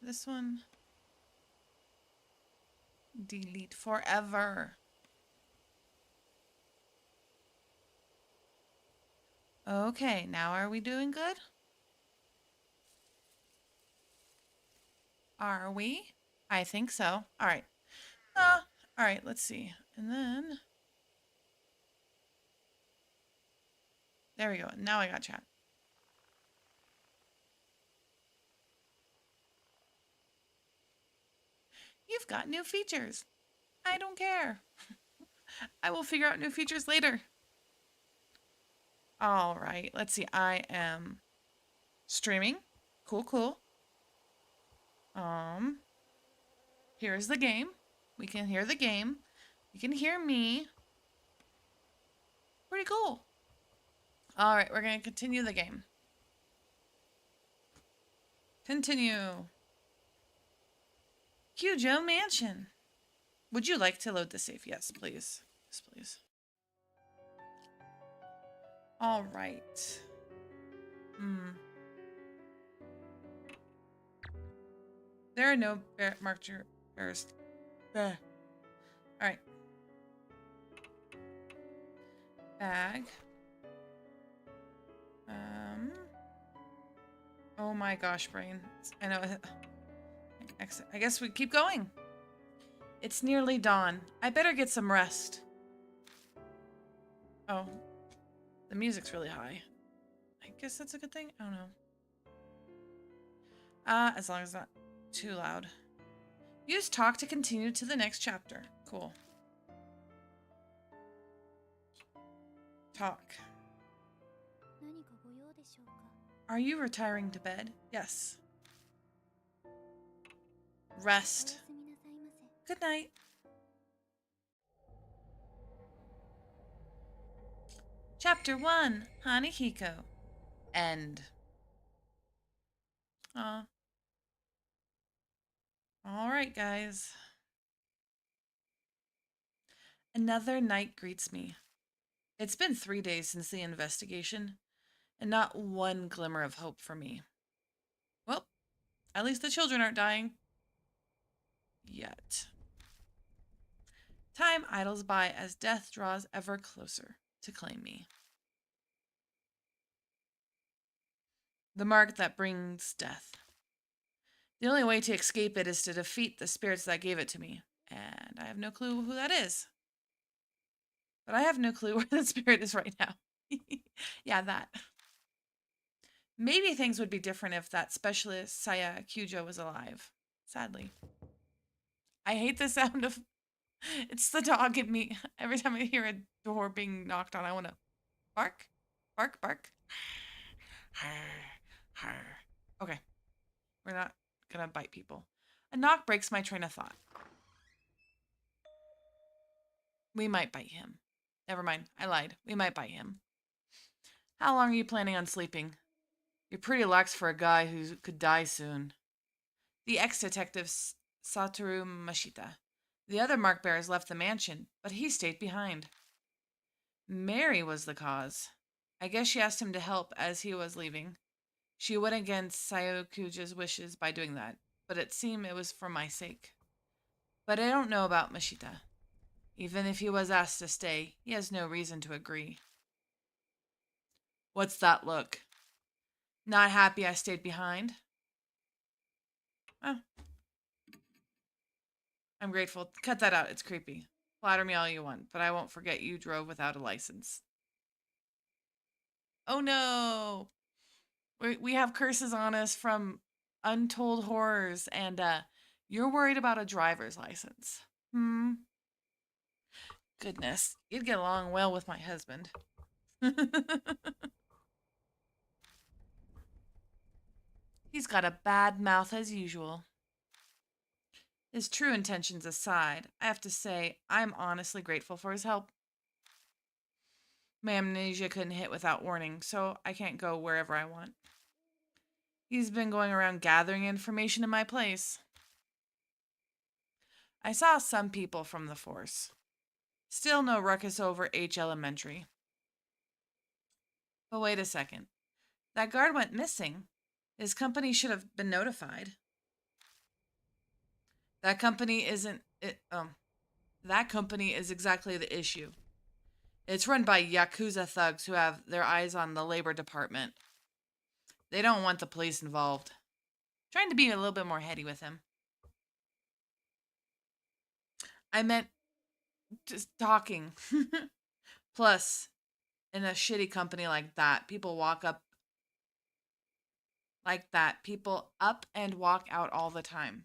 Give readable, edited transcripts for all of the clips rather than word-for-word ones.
this one. Delete forever. Okay, now are we doing good? Are we? I think so. All right. All right, let's see. And then, there we go. Now I got chat. You've got new features. I don't care. I will figure out new features later. All right, let's see. I am streaming. Cool, cool. Here's the game. We can hear the game. You can hear me. Pretty cool. All right, we're going to continue the game. Continue. Kyujo Mansion. Would you like to load the safe? Yes, please. Yes, please. All right. There are no marked bears. All right. Bag. Oh my gosh, brain. I know. I guess we keep going. It's nearly dawn. I better get some rest. Oh. The music's really high. I guess that's a good thing. I don't know. As long as it's not too loud. Use talk to continue to the next chapter. Cool. Talk. Are you retiring to bed? Yes. Rest. Good night. Chapter 1, Hanihiko. End. Aw. Alright, guys. Another night greets me. It's been 3 days since the investigation, and not one glimmer of hope for me. Well, at least the children aren't dying. Yet. Time idles by as death draws ever closer to claim me. The mark that brings death. The only way to escape it is to defeat the spirits that gave it to me. And I have no clue who that is. But I have no clue where the spirit is right now. Yeah, that. Maybe things would be different if that specialist, Saya Kyujo, was alive. Sadly. I hate the sound of... It's the dog in me. Every time I hear a door being knocked on, I want to bark. Bark, bark. Okay. We're not gonna bite people. A knock breaks my train of thought. We might bite him. Never mind. I lied. We might bite him. How long are you planning on sleeping? You're pretty lax for a guy who could die soon. The ex-detective Satoru Mashita. The other mark bearers left the mansion, but he stayed behind. Mary was the cause. I guess she asked him to help as he was leaving. She went against Sayokuja's wishes by doing that, but it seemed it was for my sake. But I don't know about Mashita. Even if he was asked to stay, he has no reason to agree. What's that look? Not happy I stayed behind? Oh. I'm grateful. Cut that out. It's creepy. Flatter me all you want, but I won't forget you drove without a license. Oh no! We have curses on us from untold horrors, and you're worried about a driver's license. Goodness, you'd get along well with my husband. He's got a bad mouth as usual. His true intentions aside, I have to say I'm honestly grateful for his help. My amnesia couldn't hit without warning, so I can't go wherever I want. He's been going around gathering information in my place. I saw some people from the force. Still no ruckus over H Elementary. But wait a second. That guard went missing. His company should have been notified. That company isn't it, that company is exactly the issue. It's run by Yakuza thugs who have their eyes on the labor department. They don't want the police involved. Trying to be a little bit more heady with him. I meant just talking. Plus, in a shitty company like that, people walk up like that. People up and walk out all the time.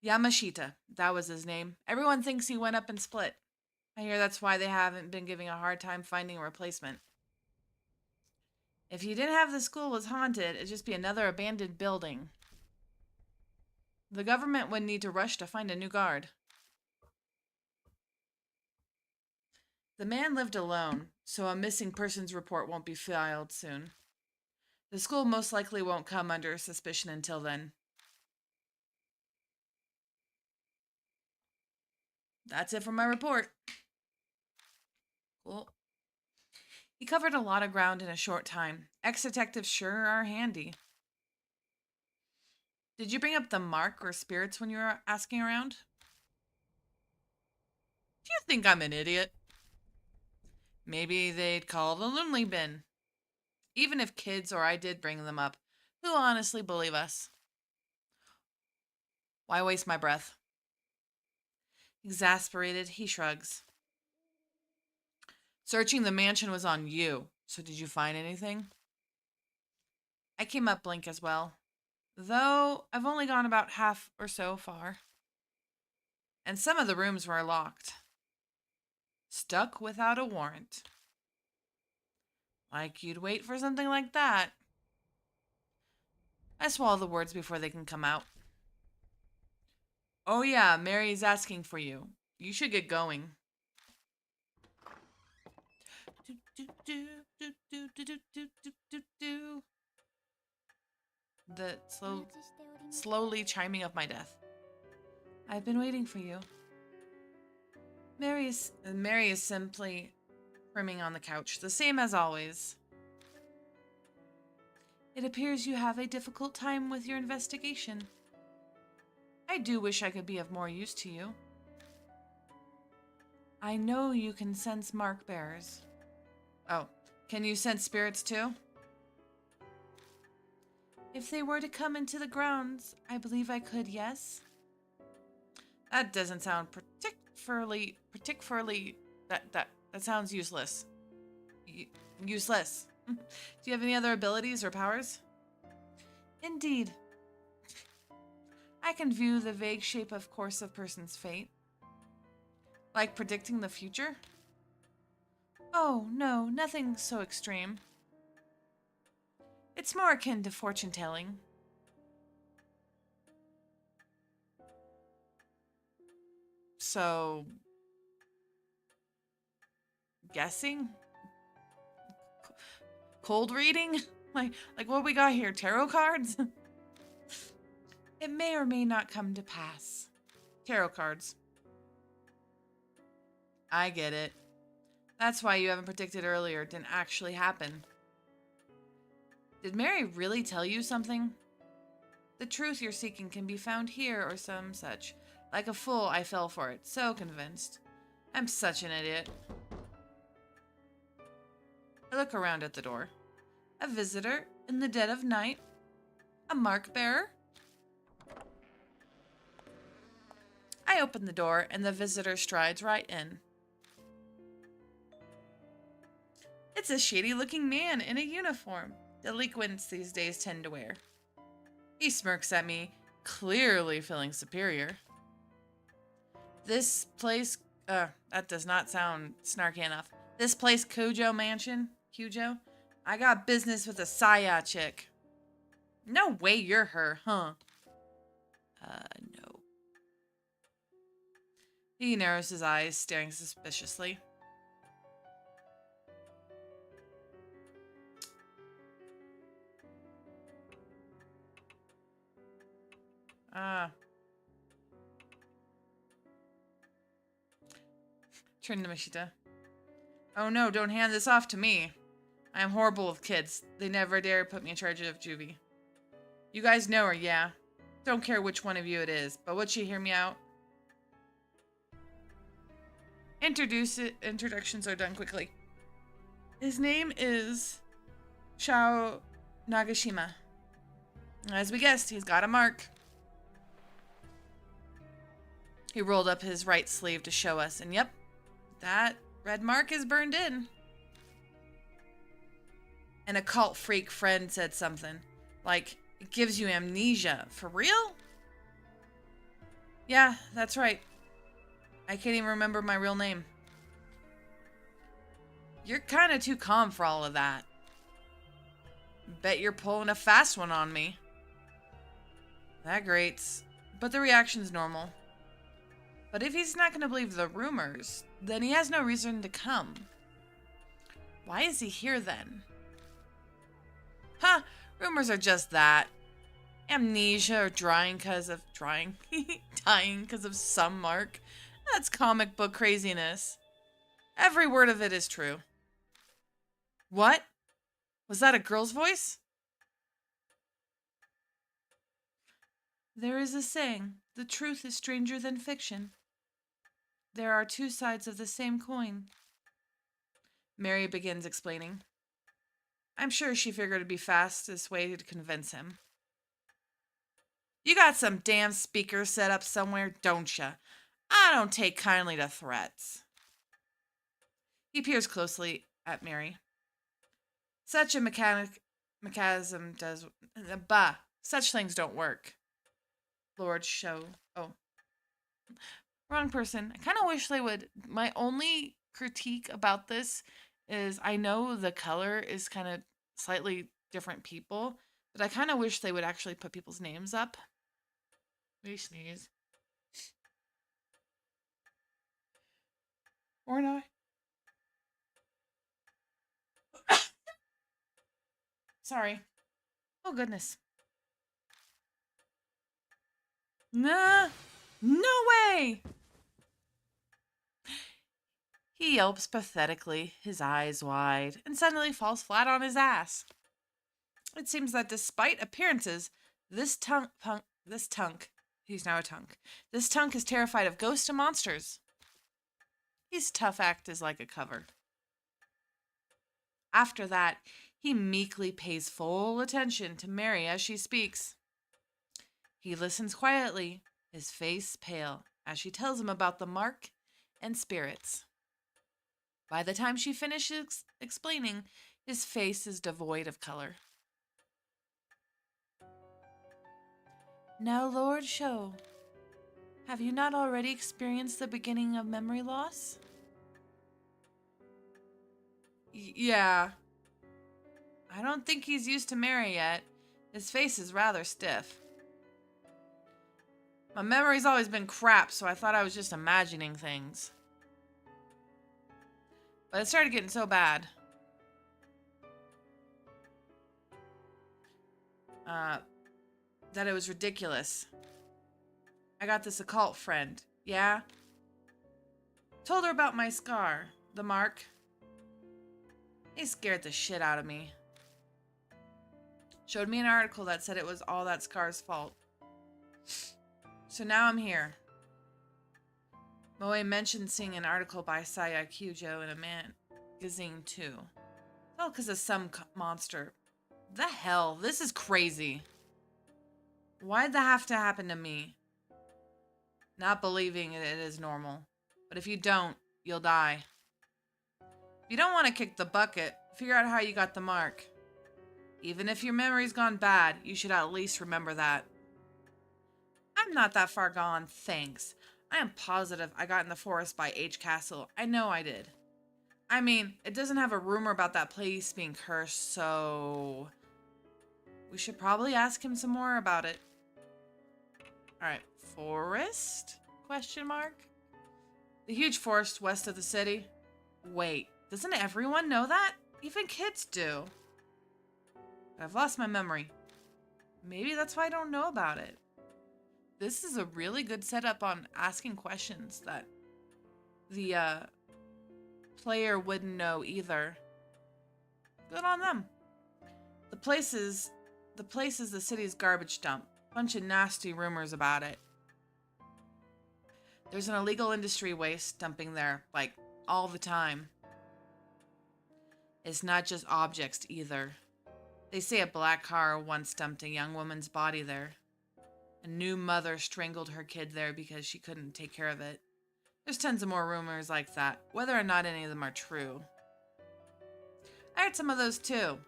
Yamashita, that was his name. Everyone thinks he went up and split. I hear that's why they haven't been giving a hard time finding a replacement. If you didn't have the school was haunted, it'd just be another abandoned building. The government would need to rush to find a new guard. The man lived alone, so a missing persons report won't be filed soon. The school most likely won't come under suspicion until then. That's it for my report. Cool. He covered a lot of ground in a short time. Ex-detectives sure are handy. Did you bring up the mark or spirits when you were asking around? Do you think I'm an idiot? Maybe they'd call the lonely bin. Even if kids or I did bring them up, who'll honestly believe us? Why waste my breath? Exasperated, he shrugs. Searching the mansion was on you, so did you find anything? I came up blank as well, though I've only gone about half or so far. And some of the rooms were locked. Stuck without a warrant. Like you'd wait for something like that. I swallow the words before they can come out. Oh yeah, Mary's asking for you. You should get going. The slowly chiming of my death. I've been waiting for you. Mary is simply priming on the couch, the same as always. It appears you have a difficult time with your investigation. I do wish I could be of more use to you. I know you can sense mark bearers. Oh, can you sense spirits too? If they were to come into the grounds, I believe I could, yes? That doesn't sound particularly, that sounds useless. Useless. Do you have any other abilities or powers? Indeed. I can view the vague shape of course of person's fate. Like predicting the future? Oh, no, nothing so extreme. It's more akin to fortune telling. So, guessing? Cold reading? Like what we got here, tarot cards? It may or may not come to pass. Tarot cards. I get it. That's why you haven't predicted earlier didn't actually happen. Did Mary really tell you something? The truth you're seeking can be found here or some such. Like a fool, I fell for it. So convinced. I'm such an idiot. I look around at the door. A visitor in the dead of night? A mark bearer? I open the door and the visitor strides right in. It's a shady-looking man in a uniform. Delinquents these days tend to wear. He smirks at me, clearly feeling superior. This place, that does not sound snarky enough. This place, Kujo Mansion? Kujo? I got business with a Saya chick. No way you're her, huh? No. He narrows his eyes, staring suspiciously. Turn to Mishita. Oh no, don't hand this off to me. I am horrible with kids. They never dare put me in charge of juvie. You guys know her, yeah? Don't care which one of you it is, but would you hear me out? Introductions are done quickly. His name is Shao Nagashima. As we guessed, he's got a mark. He rolled up his right sleeve to show us, and yep, that red mark is burned in. An occult freak friend said something, like, it gives you amnesia. For real? Yeah, that's right. I can't even remember my real name. You're kind of too calm for all of that. Bet you're pulling a fast one on me. That grates, but the reaction's normal. But if he's not going to believe the rumors, then he has no reason to come. Why is he here then? Huh, rumors are just that. Amnesia or dying because of some mark. That's comic book craziness. Every word of it is true. What? Was that a girl's voice? There is a saying, the truth is stranger than fiction. There are two sides of the same coin. Mary begins explaining. I'm sure she figured it'd be fastest way to convince him. You got some damn speaker set up somewhere, don't ya? I don't take kindly to threats. He peers closely at Mary. Such a mechanism does... Bah, such things don't work. Lord Show. Oh. Wrong person. I kind of wish they would... My only critique about this is I know the color is kind of slightly different people, but I kind of wish they would actually put people's names up. We sneeze. Or not. Sorry. Oh, goodness. Nah. No way! He yelps pathetically, his eyes wide, and suddenly falls flat on his ass. It seems that despite appearances, this tunk, he's now a tunk. This tunk is terrified of ghosts and monsters. His tough act is like a cover. After that, he meekly pays full attention to Mary as she speaks. He listens quietly, his face pale, as she tells him about the mark and spirits. By the time she finishes explaining, his face is devoid of color. Now, Lord Show, have you not already experienced the beginning of memory loss? Yeah. I don't think he's used to Mary yet. His face is rather stiff. My memory's always been crap, so I thought I was just imagining things. But it started getting so bad. That it was ridiculous. I got this occult friend. Yeah? Told her about my scar. The mark. He scared the shit out of me. Showed me an article that said it was all that scar's fault. So now I'm here. Moe mentioned seeing an article by Saya Kyujo in a magazine too. It's all because of some monster. The hell? This is crazy. Why'd that have to happen to me? Not believing it is normal. But if you don't, you'll die. If you don't want to kick the bucket, figure out how you got the mark. Even if your memory's gone bad, you should at least remember that. I'm not that far gone, thanks. I am positive I got in the forest by H Castle. I know I did. I mean, it doesn't have a rumor about that place being cursed, so... we should probably ask him some more about it. Alright, forest? Question mark? The huge forest west of the city? Wait, doesn't everyone know that? Even kids do. But I've lost my memory. Maybe that's why I don't know about it. This is a really good setup on asking questions that the player wouldn't know either. Good on them. The place is the city's garbage dump. Bunch of nasty rumors about it. There's an illegal industry waste dumping there, like, all the time. It's not just objects either. They say a black car once dumped a young woman's body there. A new mother strangled her kid there because she couldn't take care of it. There's tons of more rumors like that, whether or not any of them are true. I heard some of those too.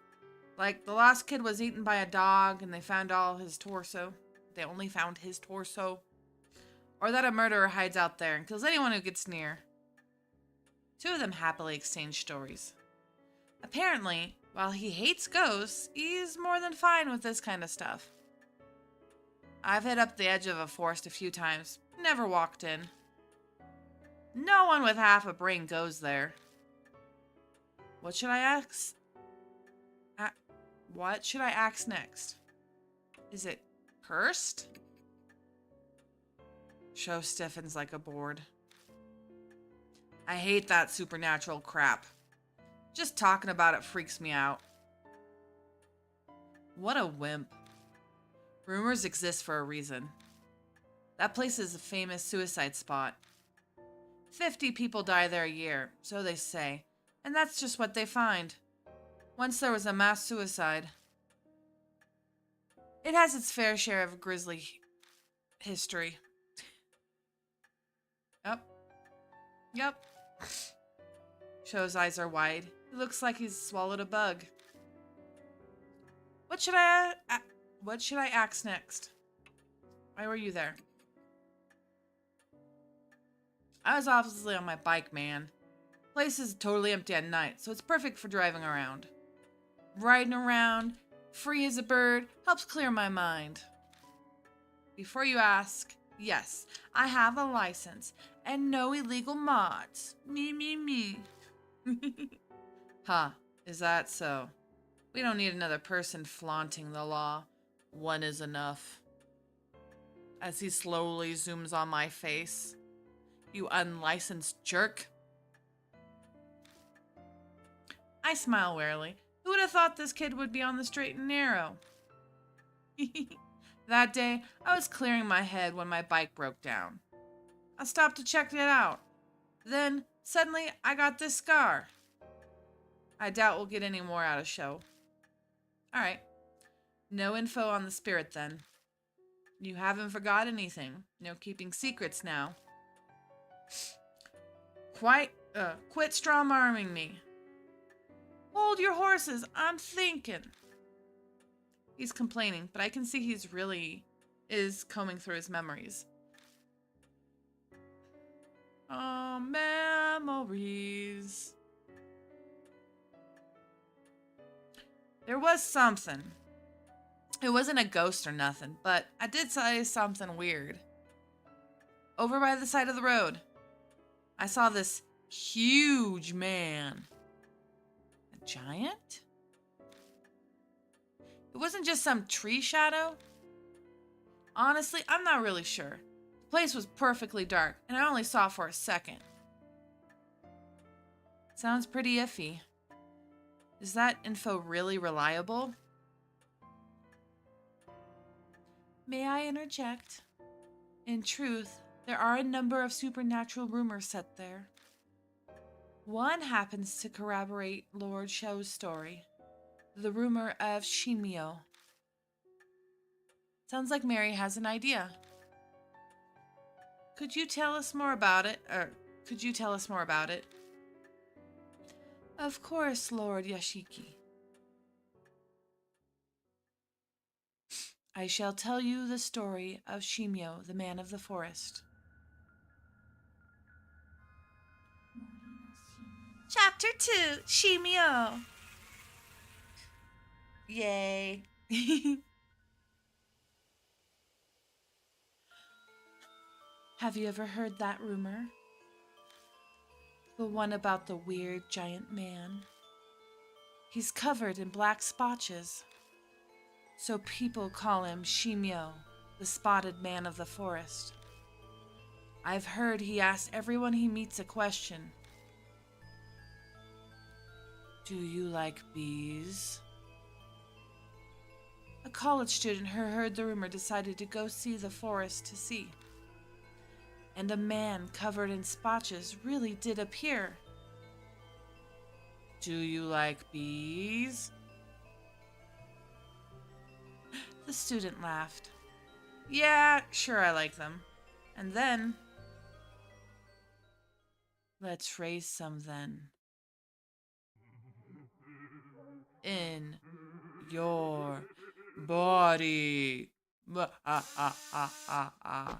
Like, the lost kid was eaten by a dog and they found all his torso. They only found his torso. Or that a murderer hides out there and kills anyone who gets near. Two of them happily exchange stories. Apparently, while he hates ghosts, he's more than fine with this kind of stuff. I've hit up the edge of a forest a few times, never walked in. No one with half a brain goes there. What should I ask? What should I ask next? Is it cursed? Show stiffens like a board. I hate that supernatural crap. Just talking about it freaks me out. What a wimp. Rumors exist for a reason. That place is a famous suicide spot. 50 people die there a year, so they say, and that's just what they find. Once there was a mass suicide. It has its fair share of grisly history. Yep. Show's eyes are wide. He looks like he's swallowed a bug. What should I ask next? Why were you there? I was obviously on my bike, man. Place is totally empty at night, so it's perfect for driving around. Riding around, free as a bird, helps clear my mind. Before you ask, yes, I have a license and no illegal mods. Me. Huh, is that so? We don't need another person flaunting the law. One is enough. As he slowly zooms on my face. You unlicensed jerk. I smile warily. Who would have thought this kid would be on the straight and narrow? That day, I was clearing my head when my bike broke down. I stopped to check it out. Then, suddenly, I got this scar. I doubt we'll get any more out of show. Alright. No info on the spirit, then. You haven't forgot anything. No keeping secrets now. Quit strong-arming me. Hold your horses, I'm thinking. He's complaining, but I can see he's really is combing through his memories. Oh, memories. There was something. It wasn't a ghost or nothing, but I did say something weird. Over by the side of the road, I saw this huge man. A giant? It wasn't just some tree shadow. Honestly, I'm not really sure. The place was perfectly dark, and I only saw for a second. Sounds pretty iffy. Is that info really reliable? May I interject? In truth, there are a number of supernatural rumors set there. One happens to corroborate Lord Shou's story. The rumor of Shimio. Sounds like Mary has an idea. Could you tell us more about it? Of course, Lord Yashiki. I shall tell you the story of Shimio, the man of the forest. Chapter 2, Shimio. Yay. Have you ever heard that rumor? The one about the weird giant man. He's covered in black spotches, so people call him Shimio, the spotted man of the forest. I've heard he asks everyone he meets a question. Do you like bees? A college student who heard the rumor decided to go see the forest to see. And a man covered in spotches really did appear. Do you like bees? The student laughed. Yeah, sure I like them. And then... Let's raise some then. In your body. Ah, ah, ah, ah, ah.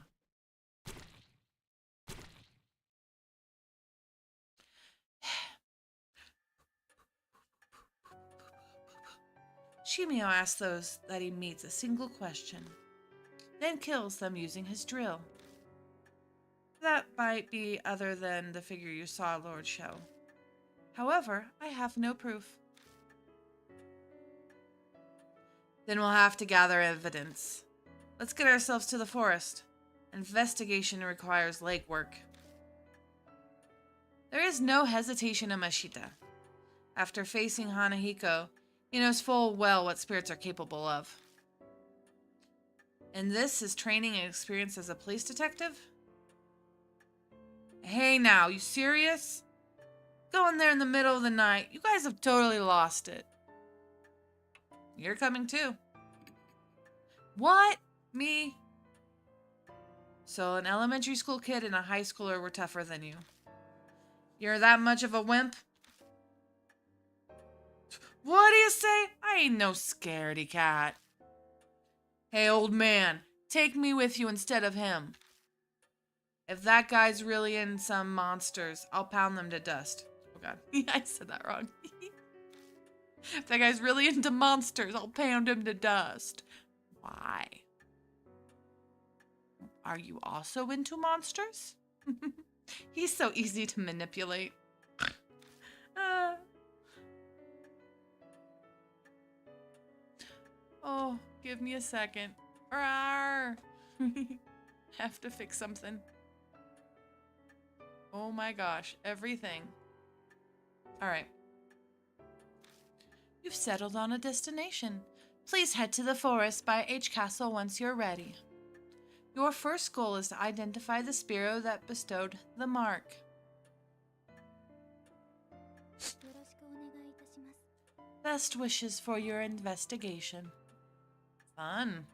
Shimio asks those that he meets a single question, then kills them using his drill. That might be other than the figure you saw Lord show. However, I have no proof. Then we'll have to gather evidence. Let's get ourselves to the forest. Investigation requires legwork. There is no hesitation in Mashita. After facing Hanahiko, he knows full well what spirits are capable of. And this is training and experience as a police detective? Hey now, you serious? Going there in the middle of the night, you guys have totally lost it. You're coming too. What? Me? So an elementary school kid and a high schooler were tougher than you. You're that much of a wimp? What do you say? I ain't no scaredy cat. Hey, old man, take me with you instead of him. If that guy's really in some monsters, I'll pound them to dust. Oh god, I said that wrong. If that guy's really into monsters, I'll pound him to dust. Why? Are you also into monsters? He's so easy to manipulate. Oh, give me a second. Rawr. Have to fix something. Oh my gosh, everything. Alright. You've settled on a destination. Please head to the forest by H Castle once you're ready. Your first goal is to identify the Spiro that bestowed the mark. Best wishes for your investigation. Fun.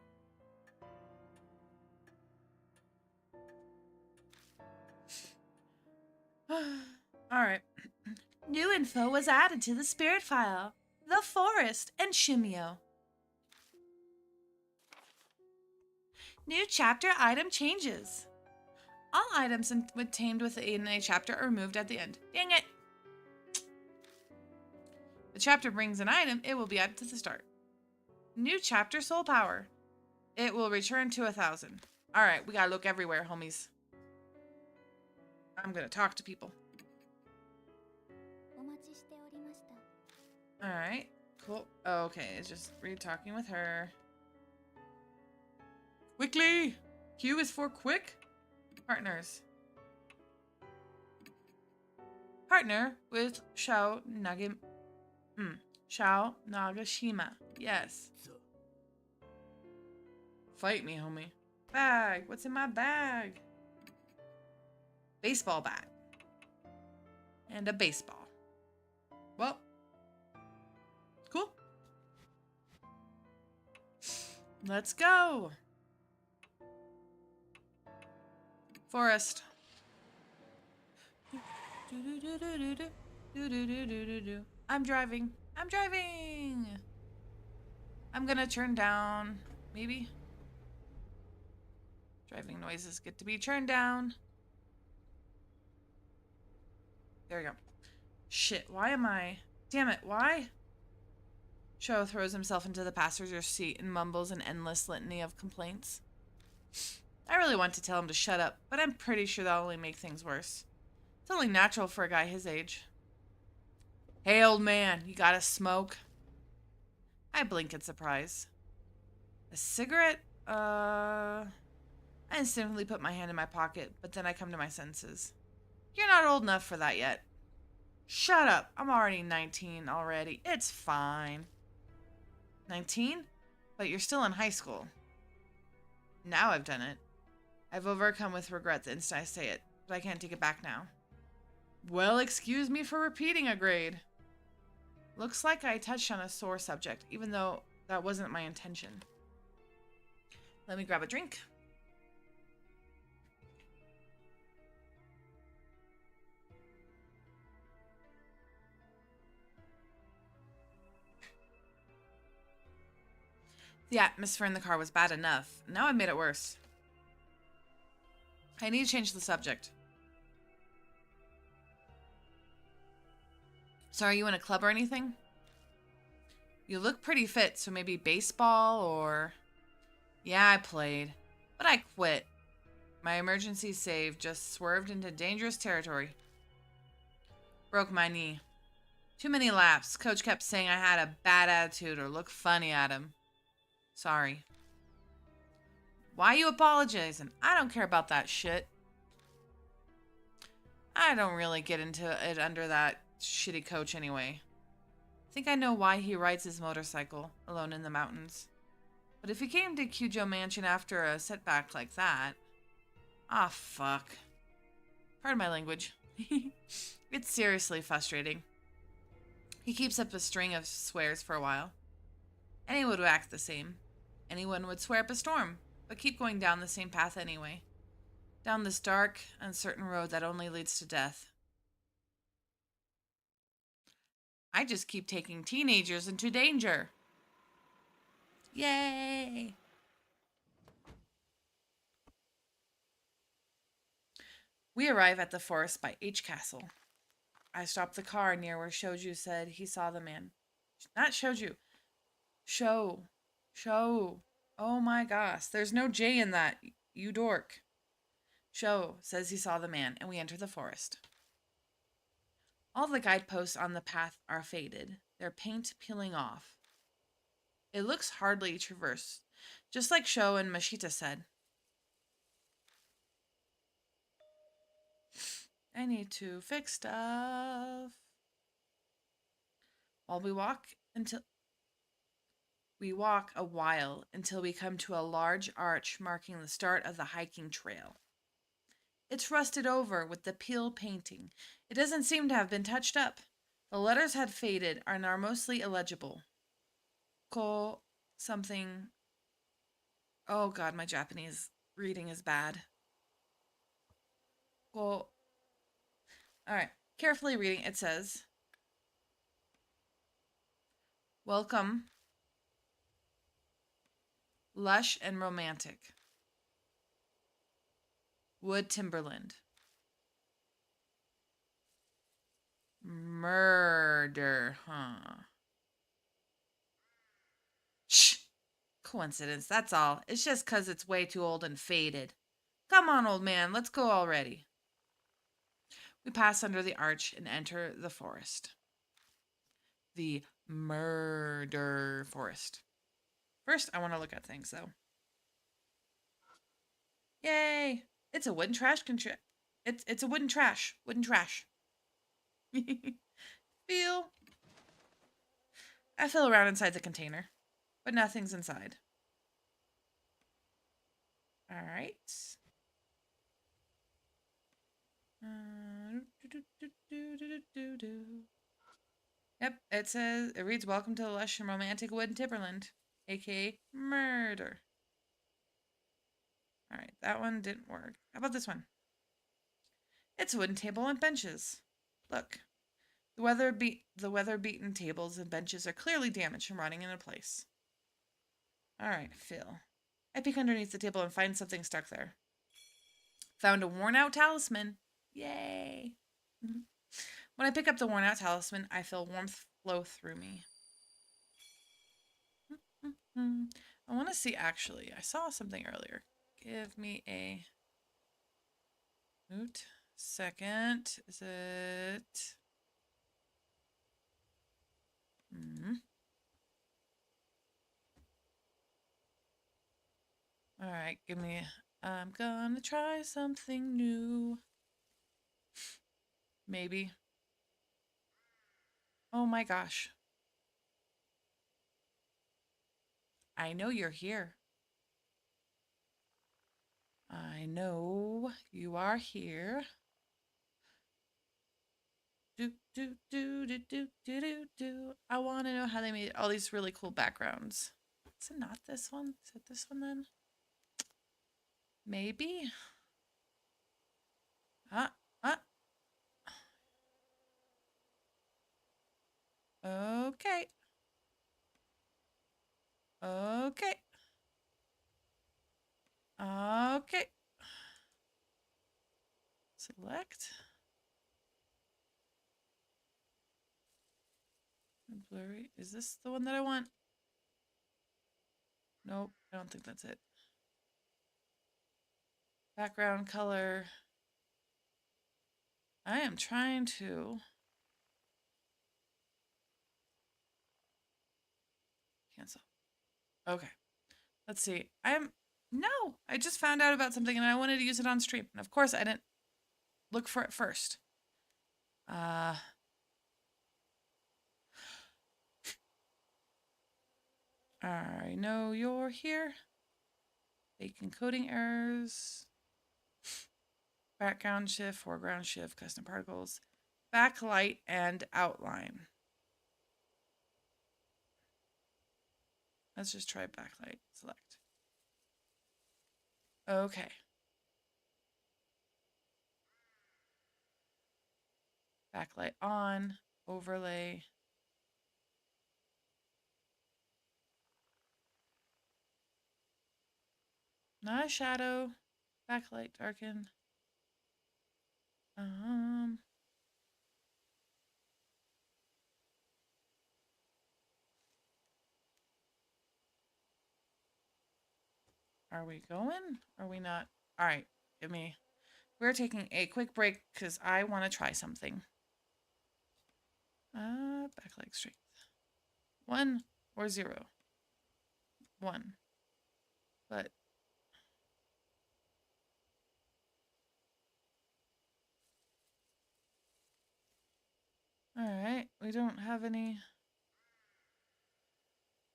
Alright. New info was added to the spirit file. The forest and Shimio. New chapter item changes. All items contained within a chapter are removed at the end. Dang it! The chapter brings an item, it will be added to the start. New chapter soul power. It will return to 1,000. Alright, we gotta look everywhere, homies. I'm gonna talk to people. Alright, cool. Oh, okay, it's just talking with her. Quickly! Q is for quick. Partners. Partner with Shao Nagashima. Yes. Fight me, homie. Bag. What's in my bag? Baseball bat. And a baseball. Well. Cool. Let's go. Forest. I'm driving. I'm driving. I'm gonna turn down, maybe. Driving noises get to be turned down. There we go. Shit, why am I? Damn it, why? Cho throws himself into the passenger seat and mumbles an endless litany of complaints. I really want to tell him to shut up, but I'm pretty sure that'll only make things worse. It's only natural for a guy his age. Hey, old man, you got a smoke? I blink in surprise. A cigarette? I instantly put my hand in my pocket, but then I come to my senses. You're not old enough for that yet. Shut up. I'm already 19 already. It's fine. 19? But you're still in high school. Now I've done it. I've overcome with regret the instant I say it, but I can't take it back now. Well, excuse me for repeating a grade. Looks like I touched on a sore subject, even though that wasn't my intention. Let me grab a drink. The atmosphere in the car was bad enough. Now I made it worse. I need to change the subject. So are you in a club or anything? You look pretty fit, so maybe baseball or... Yeah, I played, but I quit. My emergency save just swerved into dangerous territory. Broke my knee. Too many laps. Coach kept saying I had a bad attitude or looked funny at him. Sorry. Why you apologizing? I don't care about that shit. I don't really get into it under that shitty coach anyway. I think I know why he rides his motorcycle alone in the mountains. But if he came to Kyujo Mansion after a setback like that... Ah, fuck. Pardon my language. It's seriously frustrating. He keeps up a string of swears for a while. Anyone would act the same. Anyone would swear up a storm, but keep going down the same path anyway. Down this dark, uncertain road that only leads to death. I just keep taking teenagers into danger. Yay! We arrive at the forest by H Castle. I stop the car near where Shoju said he saw the man. Not Shoju. Show. Oh my gosh. There's no J in that, you dork. Sho says he saw the man, and we enter the forest. All the guideposts on the path are faded, their paint peeling off. It looks hardly traversed, just like Sho and Mashita said. I need to fix stuff. While we walk a while until we come to a large arch marking the start of the hiking trail. It's rusted over with the peel painting. It doesn't seem to have been touched up. The letters had faded and are mostly illegible. Ko something. Oh god, my Japanese reading is bad. Ko. Alright, carefully reading, it says, welcome, lush and romantic. Wood Timberland. Murder, huh? Shh. Coincidence, that's all. It's just 'cause it's way too old and faded. Come on, old man, let's go already. We pass under the arch and enter the forest. The murder forest. First, I want to look at things, though. Yay! It's a wooden trash It's a wooden trash. Wooden trash. I feel around inside the container, but nothing's inside. All right. Yep, it reads, welcome to the lush and romantic wood Timberland, aka murder. All right, that one didn't work. How about this one? It's a wooden table and benches. Look, the weather-beaten tables and benches are clearly damaged from rotting into place. All right, Phil. I peek underneath the table and find something stuck there. Found a worn-out talisman. Yay! When I pick up the worn-out talisman, I feel warmth flow through me. I want to see, actually. I saw something earlier. Give me a... second. Is it... Alright, give me... I'm gonna try something new. Maybe. Oh my gosh. I know you're here. I know you are here. Do, do, do, do, do, do, do, do. I want to know how they made all these really cool backgrounds. Is it not this one? Is it this one then? Maybe? Ah, ah. Okay. Okay. Okay. Select. Blurry. Is this the one that I want? Nope. I don't think that's it. Background color. I am trying to cancel. Okay. Let's see. No, I just found out about something and I wanted to use it on stream. And of course I didn't look for it first. I know you're here. Fake encoding errors. Background shift, foreground shift, custom particles, backlight, and outline. Let's just try backlight. Select. Okay. Backlight on, overlay. Not a shadow. Backlight darken. Are we going? Are we not? All right, give me. We're taking a quick break because I want to try something. Backlight strength. 1 or 0? 1. But all right, we don't have any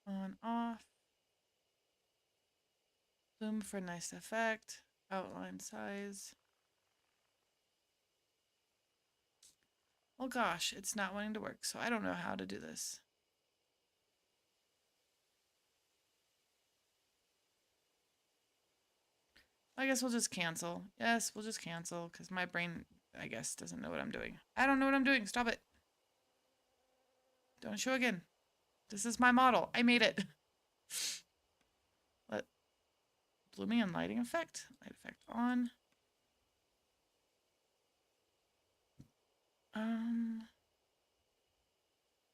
on off. Bloom for nice effect. Outline size. Oh gosh, it's not wanting to work, so I don't know how to do this. I guess we'll just cancel. Yes, we'll just cancel because my brain, I guess, doesn't know what I'm doing. I don't know what I'm doing. Stop it. Don't show again. This is my model. I made it. Let blooming and lighting effect. Light effect on.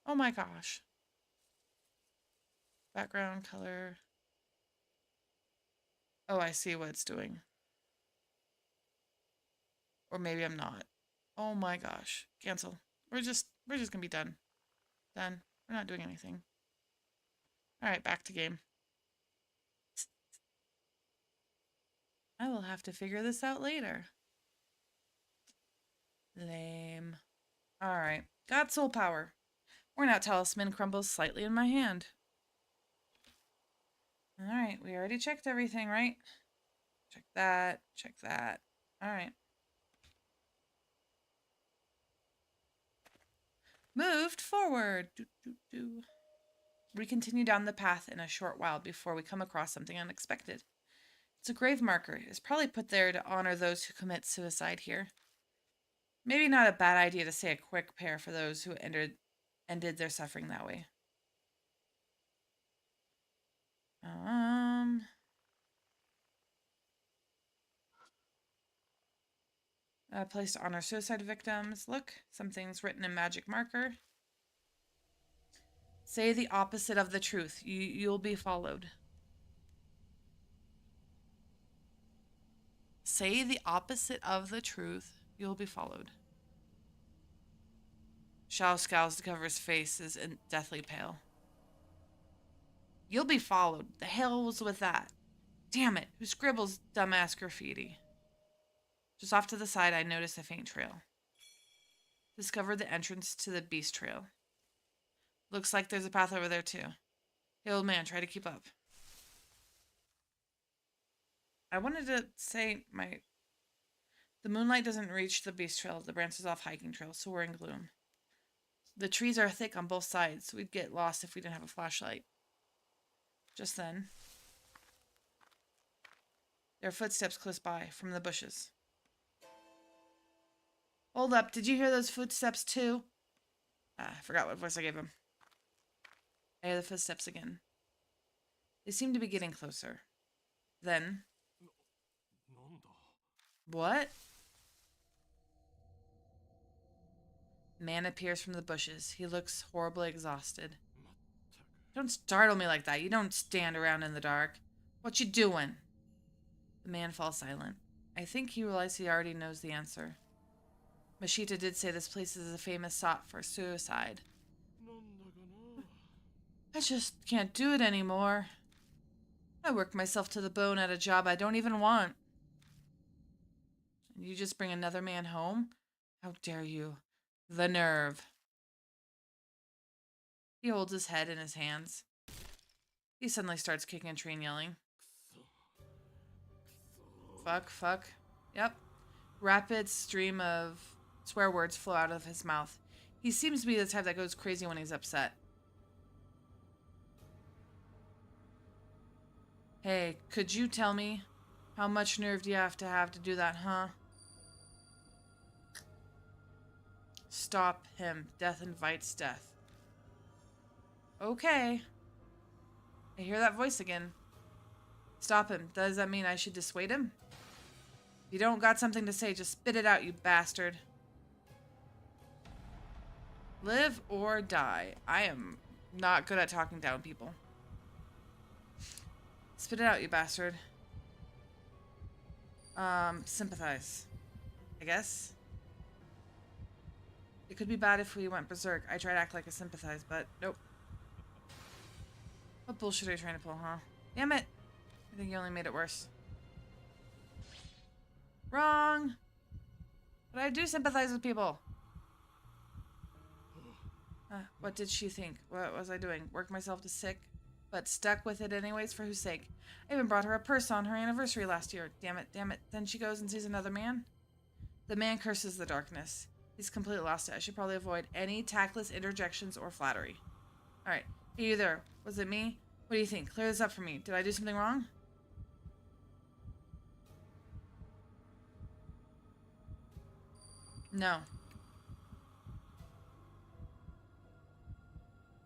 Oh my gosh. Background color. Oh, I see what it's doing. Or maybe I'm not. Oh my gosh. Cancel. We're just gonna be done. Done. We're not doing anything. Alright, back to game. I will have to figure this out later. Lame. Alright. Got soul power. Worn out talisman crumbles slightly in my hand. Alright, we already checked everything, right? Check that. Check that. Alright. Moved forward. Do, do, do. We continue down the path in a short while before we come across something unexpected. It's a grave marker. It's probably put there to honor those who commit suicide here. Maybe not a bad idea to say a quick prayer for those who ended their suffering that way. A place to honor suicide victims. Look, something's written in magic marker. Say the opposite of the truth. You'll be followed. Say the opposite of the truth. You'll be followed. Shao scowls to cover his face, is deathly pale. You'll be followed. The hell was with that? Damn it, who scribbles dumbass graffiti? Just off to the side, I notice a faint trail. Discovered the entrance to the beast trail. Looks like there's a path over there too. Hey, old man, try to keep up. I wanted to say the moonlight doesn't reach the beast trail. The branches off hiking trail, so we're in gloom. The trees are thick on both sides. We'd get lost if we didn't have a flashlight. Just then, there are footsteps close by from the bushes. Hold up, did you hear those footsteps too? I forgot what voice I gave him. I hear the footsteps again. They seem to be getting closer. Then... What? Man appears from the bushes. He looks horribly exhausted. Don't startle me like that. You don't stand around in the dark. What you doing? The man falls silent. I think he realized he already knows the answer. Mashita did say this place is a famous spot for suicide. I just can't do it anymore. I work myself to the bone at a job I don't even want. And you just bring another man home? How dare you? The nerve. He holds his head in his hands. He suddenly starts kicking a tree and yelling. Fuck, fuck. Yep. Rapid stream of swear words flow out of his mouth. He seems to be the type that goes crazy when he's upset. Hey, could you tell me how much nerve do you have to do that, huh? Stop him. Death invites death. Okay. I hear that voice again. Stop him. Does that mean I should dissuade him? If you don't got something to say, just spit it out, you bastard. Live or die. I am not good at talking down people. Spit it out, you bastard. Sympathize. I guess. It could be bad if we went berserk. I try to act like I sympathize, but nope. What bullshit are you trying to pull, huh? Damn it! I think you only made it worse. Wrong! But I do sympathize with people. What did she think? What was I doing? Worked myself to sick, but stuck with it anyways, for whose sake? I even brought her a purse on her anniversary last year. Damn it, damn it. Then she goes and sees another man. The man curses the darkness. He's completely lost it. I should probably avoid any tactless interjections or flattery. Alright. Hey, you there. Was it me? What do you think? Clear this up for me. Did I do something wrong? No.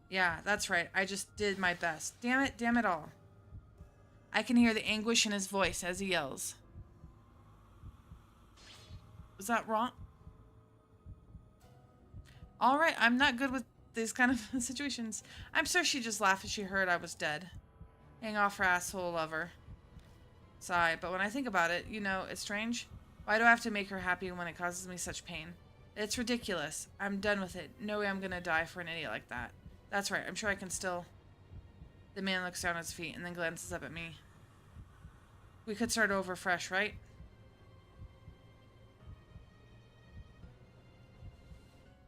Yeah, that's right. I just did my best. Damn it all. I can hear the anguish in his voice as he yells. Was that wrong? Alright, I'm not good with these kind of situations. I'm sure she just laughed as she heard I was dead. Hang off her asshole lover. Sigh, but when I think about it, you know, it's strange. Why do I have to make her happy when it causes me such pain? It's ridiculous. I'm done with it. No way I'm gonna die for an idiot like that. That's right, I'm sure I can still... The man looks down at his feet and then glances up at me. We could start over fresh, right?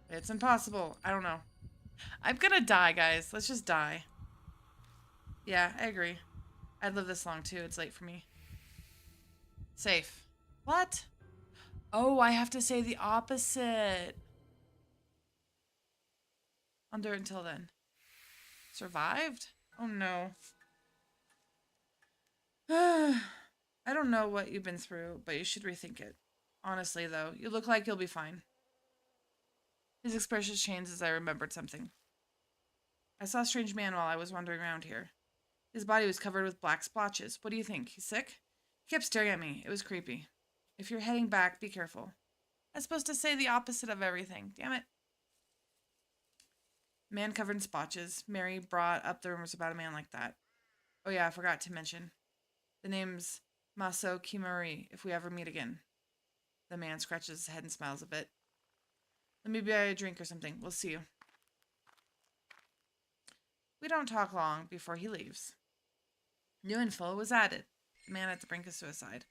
It's impossible. I don't know. I'm gonna die, guys. Let's just die. Yeah, I agree. I'd live this long, too. It's late for me. Safe. What? Oh, I have to say the opposite. Under until then. Survived? Oh, no. I don't know what you've been through, but you should rethink it. Honestly, though, you look like you'll be fine. His expression changed as I remembered something. I saw a strange man while I was wandering around here. His body was covered with black splotches. What do you think? He's sick? He kept staring at me. It was creepy. If you're heading back, be careful. I'm supposed to say the opposite of everything. Damn it. Man covered in splotches. Mary brought up the rumors about a man like that. Oh yeah, I forgot to mention. The name's Maso Kimari, if we ever meet again. The man scratches his head and smiles a bit. Let me buy a drink or something. We'll see you. We don't talk long before he leaves. New info was added. The man at the brink of suicide.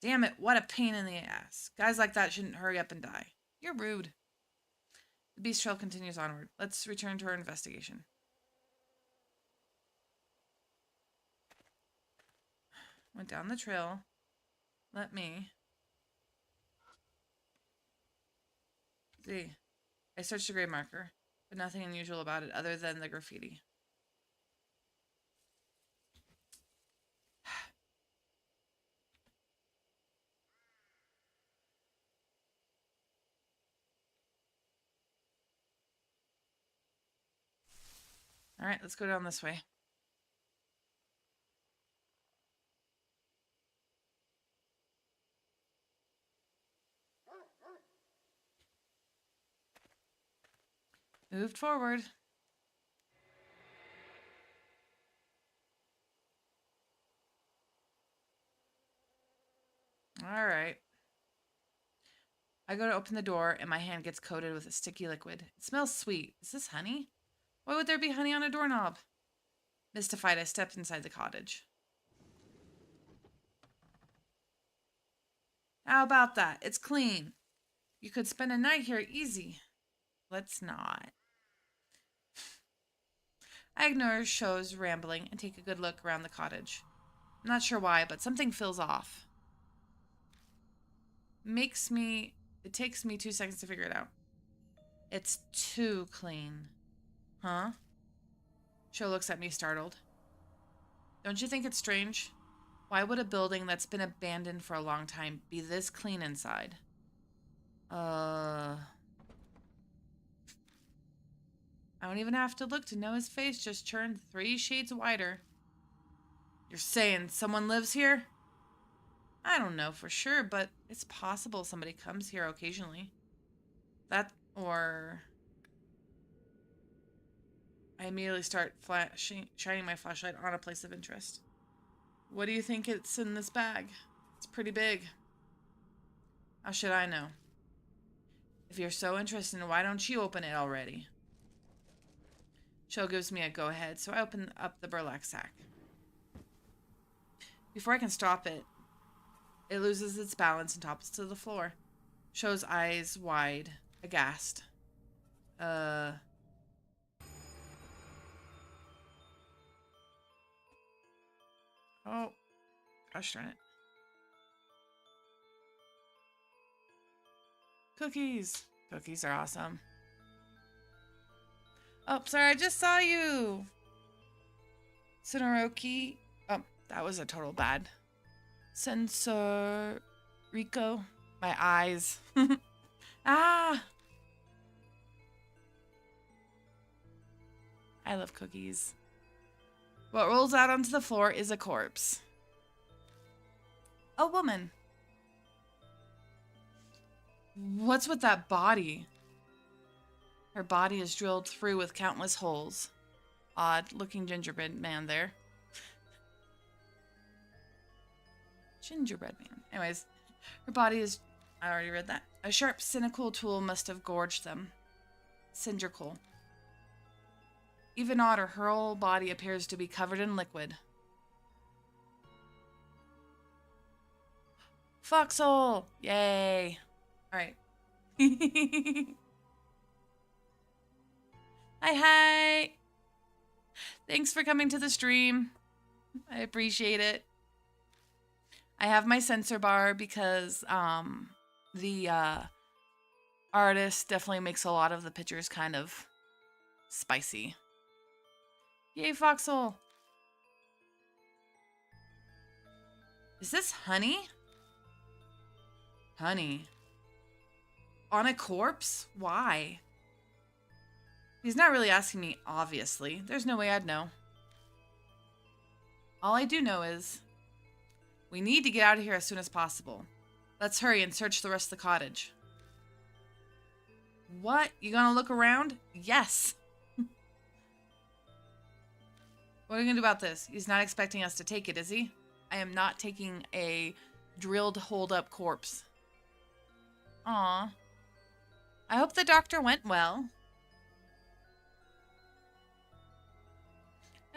Damn it, what a pain in the ass. Guys like that shouldn't hurry up and die. You're rude. The beast trail continues onward. Let's return to our investigation. Went down the trail. Let me see. I searched the grave marker, but nothing unusual about it other than the graffiti. All right, let's go down this way. Moved forward. All right. I go to open the door and my hand gets coated with a sticky liquid. It smells sweet. Is this honey? Why would there be honey on a doorknob? Mystified, I stepped inside the cottage. How about that? It's clean. You could spend a night here easy. Let's not. I ignore Show's rambling and take a good look around the cottage. I'm not sure why, but something feels off. It takes me 2 seconds to figure it out. It's too clean. Huh? Show looks at me startled. Don't you think it's strange? Why would a building that's been abandoned for a long time be this clean inside? I don't even have to look to know his face just turned 3 shades whiter. You're saying someone lives here? I don't know for sure, but it's possible somebody comes here occasionally. That, or... I immediately start shining my flashlight on a place of interest. What do you think it's in this bag? It's pretty big. How should I know? If you're so interested, why don't you open it already? Show gives me a go-ahead, so I open up the burlap sack. Before I can stop it, it loses its balance and topples to the floor. Show's eyes wide, aghast. Oh, gosh darn it. Cookies. Cookies are awesome. Oh, sorry, I just saw you. Sonoroki. Oh, that was a total bad. Censor. Rico. My eyes. Ah! I love cookies. What rolls out onto the floor is a corpse. A woman. What's with that body? Her body is drilled through with countless holes. Odd-looking gingerbread man there. Gingerbread man. Anyways, her body is... I already read that. A sharp, cynical tool must have gorged them. Cylindrical. Even odder, her whole body appears to be covered in liquid. Foxhole! Yay! Alright. Hi! Thanks for coming to the stream. I appreciate it. I have my censor bar because the artist definitely makes a lot of the pictures kind of spicy. Yay, Foxhole! Is this honey? Honey. On a corpse? Why? He's not really asking me, obviously. There's no way I'd know. All I do know is we need to get out of here as soon as possible. Let's hurry and search the rest of the cottage. What? You gonna look around? Yes. What are we gonna do about this? He's not expecting us to take it, is he? I am not taking a drilled, hold-up corpse. Aw. I hope the doctor went well.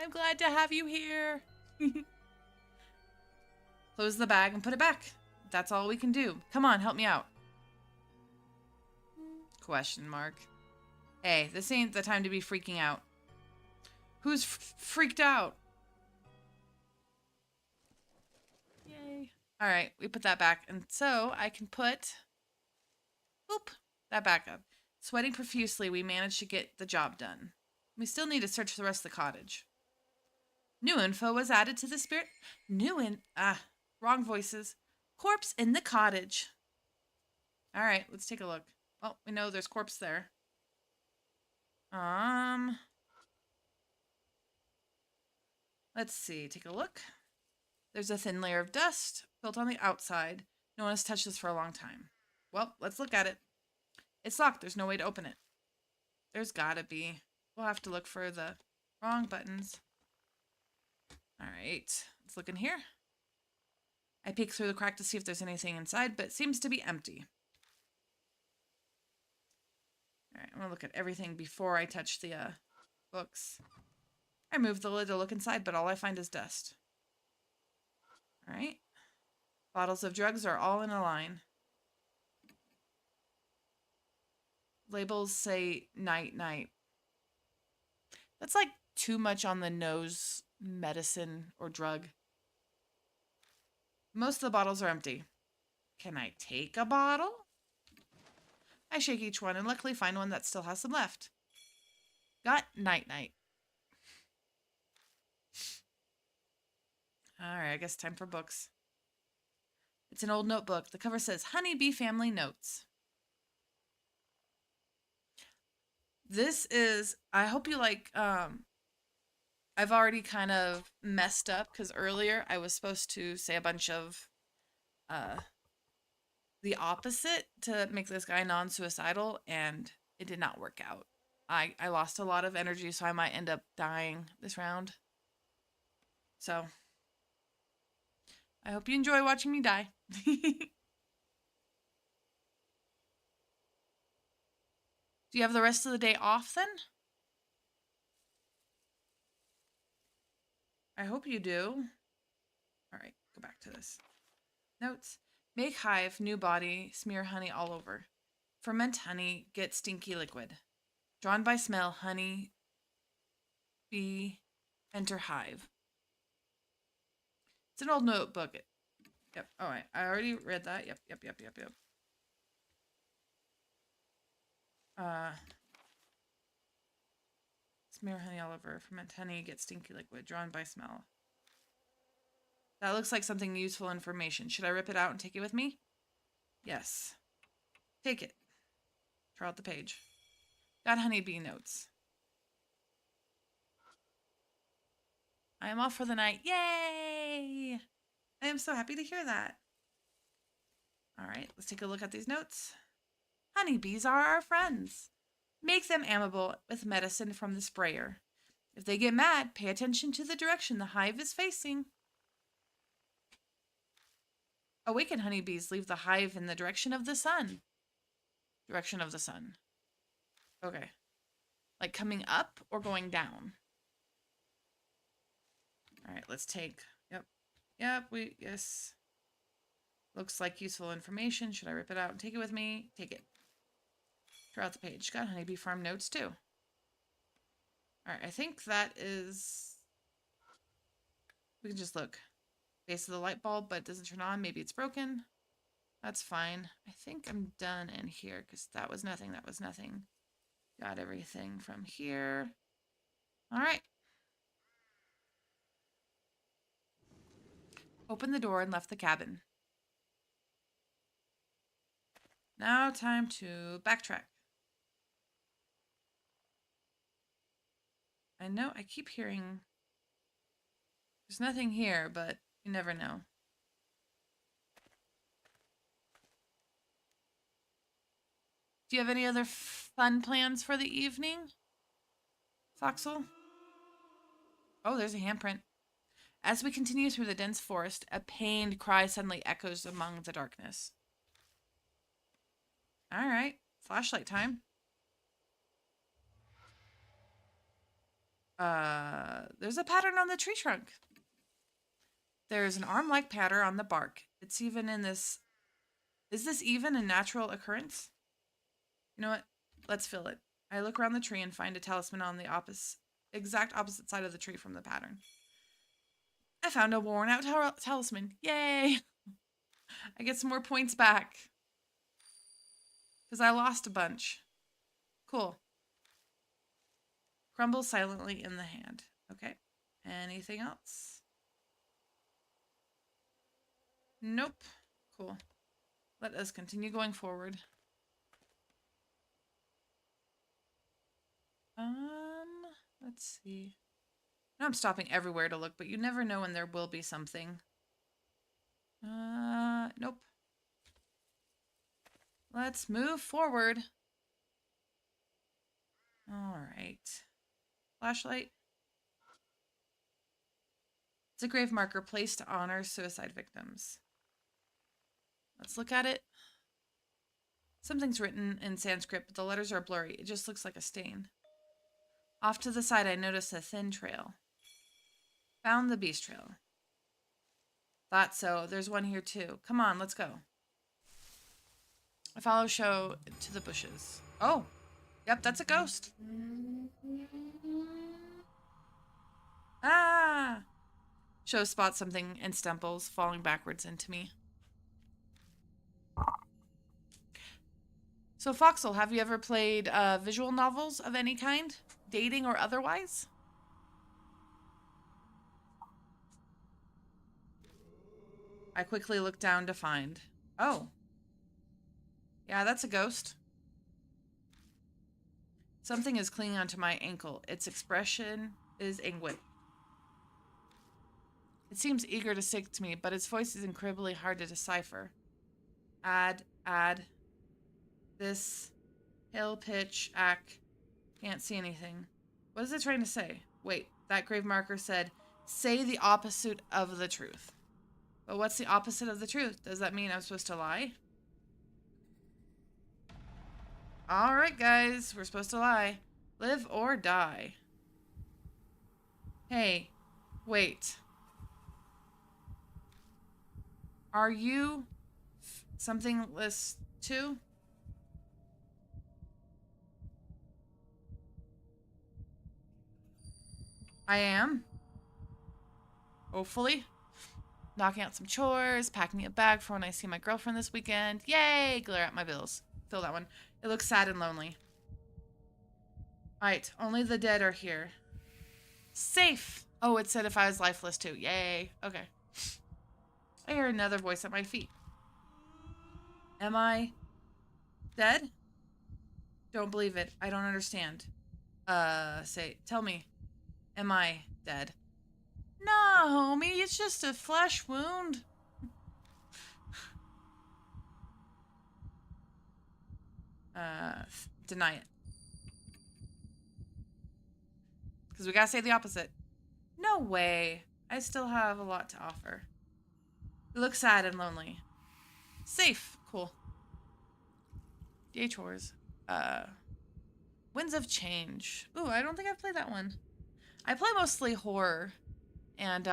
I'm glad to have you here. Close the bag and put it back. That's all we can do. Come on, help me out. Question mark. Hey, this ain't the time to be freaking out. Who's freaked out? All right, we put that back. And so I can put, boop, that back up. Sweating profusely, we managed to get the job done. We still need to search the rest of the cottage. New info was added to the spirit. Wrong voices. Corpse in the cottage. All right, let's take a look. Oh, we know there's corpse there. Let's see. Take a look. There's a thin layer of dust built on the outside. No one has touched this for a long time. Well, let's look at it. It's locked. There's no way to open it. There's gotta be. We'll have to look for the wrong buttons. All right, let's look in here. I peek through the crack to see if there's anything inside, but it seems to be empty. All right, I'm gonna look at everything before I touch the books. I move the lid to look inside, but all I find is dust. All right. Bottles of drugs are all in a line. Labels say night, night. That's like too much on the nose medicine or drug. Most of the bottles are empty. Can I take a bottle? I shake each one and luckily find one that still has some left. Got night, night. All right, I guess time for books. It's an old notebook. The cover says Honeybee Family Notes. This is, I hope you like, I've already kind of messed up because earlier I was supposed to say a bunch of the opposite to make this guy non-suicidal, and it did not work out. I lost a lot of energy, so I might end up dying this round. So, I hope you enjoy watching me die. Do you have the rest of the day off then? I hope you do. All right, go back to this. Notes. Make hive, new body, smear honey all over. Ferment honey, get stinky liquid. Drawn by smell, honey, bee, enter hive. It's an old notebook. Yep, all right. I already read that. Yep. Smear honey all over. Ferment honey, get stinky liquid. Drawn by smell. That looks like something useful information. Should I rip it out and take it with me? Yes. Take it. Draw out the page. Got honeybee notes. I am off for the night. Yay! I am so happy to hear that. All right, let's take a look at these notes. Honeybees are our friends. Make them amiable with medicine from the sprayer. If they get mad, pay attention to the direction the hive is facing. Awakened honeybees leave the hive in the direction of the sun. Direction of the sun. Okay. Like coming up or going down? All right, let's take, yes. Looks like useful information. Should I rip it out and take it with me? Take it. Draw out the page. Got honeybee farm notes too. All right, I think that is, we can just look. Base of the light bulb, but it doesn't turn on. Maybe it's broken. That's fine. I think I'm done in here because that was nothing. Got everything from here. All right. Opened the door and left the cabin. Now time to backtrack. I know I keep hearing there's nothing here, but you never know. Do you have any other fun plans for the evening, Foxel? Oh, there's a handprint. As we continue through the dense forest, a pained cry suddenly echoes among the darkness. All right, flashlight time. There's a pattern on the tree trunk. There's an arm-like pattern on the bark. It's even in this. Is this even a natural occurrence? You know what? Let's feel it. I look around the tree and find a talisman on the exact opposite side of the tree from the pattern. I found a worn-out talisman. Yay! I get some more points back. Because I lost a bunch. Cool. Crumble silently in the hand. Okay. Anything else? Nope. Cool. Let us continue going forward. Let's see. Now I'm stopping everywhere to look, but you never know when there will be something. Nope. Let's move forward. All right. Flashlight. It's a grave marker placed to honor suicide victims. Let's look at it. Something's written in Sanskrit, but the letters are blurry. It just looks like a stain. Off to the side, I noticed a thin trail. Found the beast trail. Thought so. There's one here too. Come on, let's go. I follow Sho to the bushes. Oh, yep, that's a ghost. Ah! Sho spots something and stumbles, falling backwards into me. So, Foxel, have you ever played visual novels of any kind? Dating or otherwise? I quickly look down to find. Oh. Yeah, that's a ghost. Something is clinging onto my ankle. Its expression is anguish. It seems eager to stick to me, but its voice is incredibly hard to decipher. Add. This. Hill, pitch, ack. Can't see anything. What is it trying to say? Wait, that grave marker said, say the opposite of the truth. But what's the opposite of the truth? Does that mean I'm supposed to lie? Alright, guys. We're supposed to lie. Live or die. Hey. Wait. Are you something list 2? I am. Hopefully. Knocking out some chores, packing a bag for when I see my girlfriend this weekend. Yay! Glare at my bills. Fill that one. It looks sad and lonely. Alright, only the dead are here. Safe! Oh, it said if I was lifeless too. Yay. Okay. I hear another voice at my feet. Am I dead? Don't believe it. I don't understand. Tell me. Am I dead? No, homie, it's just a flesh wound. Deny it. Because we gotta say the opposite. No way. I still have a lot to offer. You look sad and lonely. Safe. Cool. DA chores. Winds of Change. Ooh, I don't think I've played that one. I play mostly horror and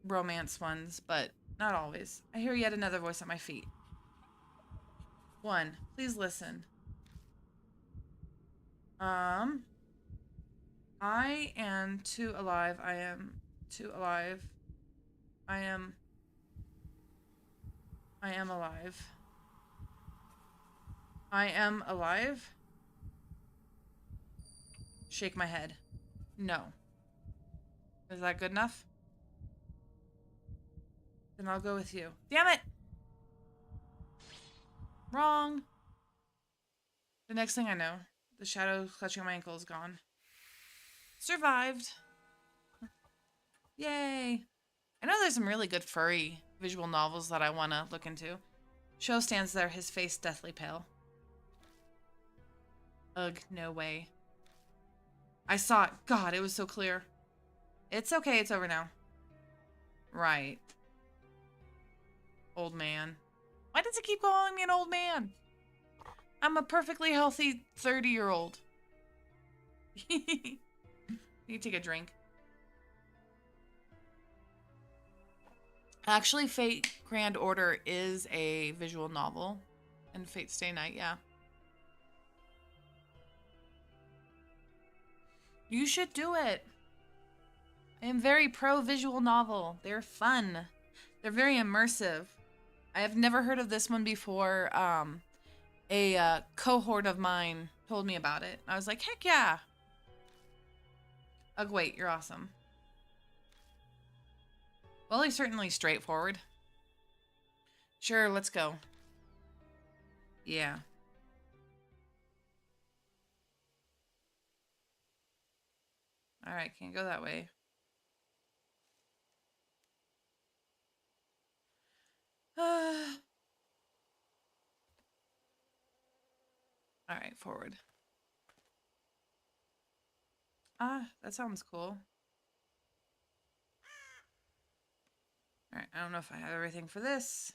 romance ones, but not always. I hear yet another voice at my feet. 1. Please listen. I am too alive. I am too alive. I am alive. I am alive. Shake my head. No. Is that good enough? Then I'll go with you. Damn it! Wrong. The next thing I know, the shadow clutching my ankle is gone. Survived. Yay. I know there's some really good furry visual novels that I want to look into. Sho stands there, his face deathly pale. Ugh, no way. I saw it. God, it was so clear. It's okay, it's over now. Right. Old man. Why does it keep calling me an old man? I'm a perfectly healthy 30-year-old. Need to take a drink. Actually, Fate Grand Order is a visual novel. And Fate Stay Night, yeah. You should do it. I am very pro visual novel. They're fun. They're very immersive. I have never heard of this one before. A cohort of mine told me about it. I was like, heck yeah. Oh, wait, you're awesome. Well, he's certainly straightforward. Sure, let's go. Yeah. Alright, can't go that way. Alright, forward. Ah, that sounds cool. Alright, I don't know if I have everything for this.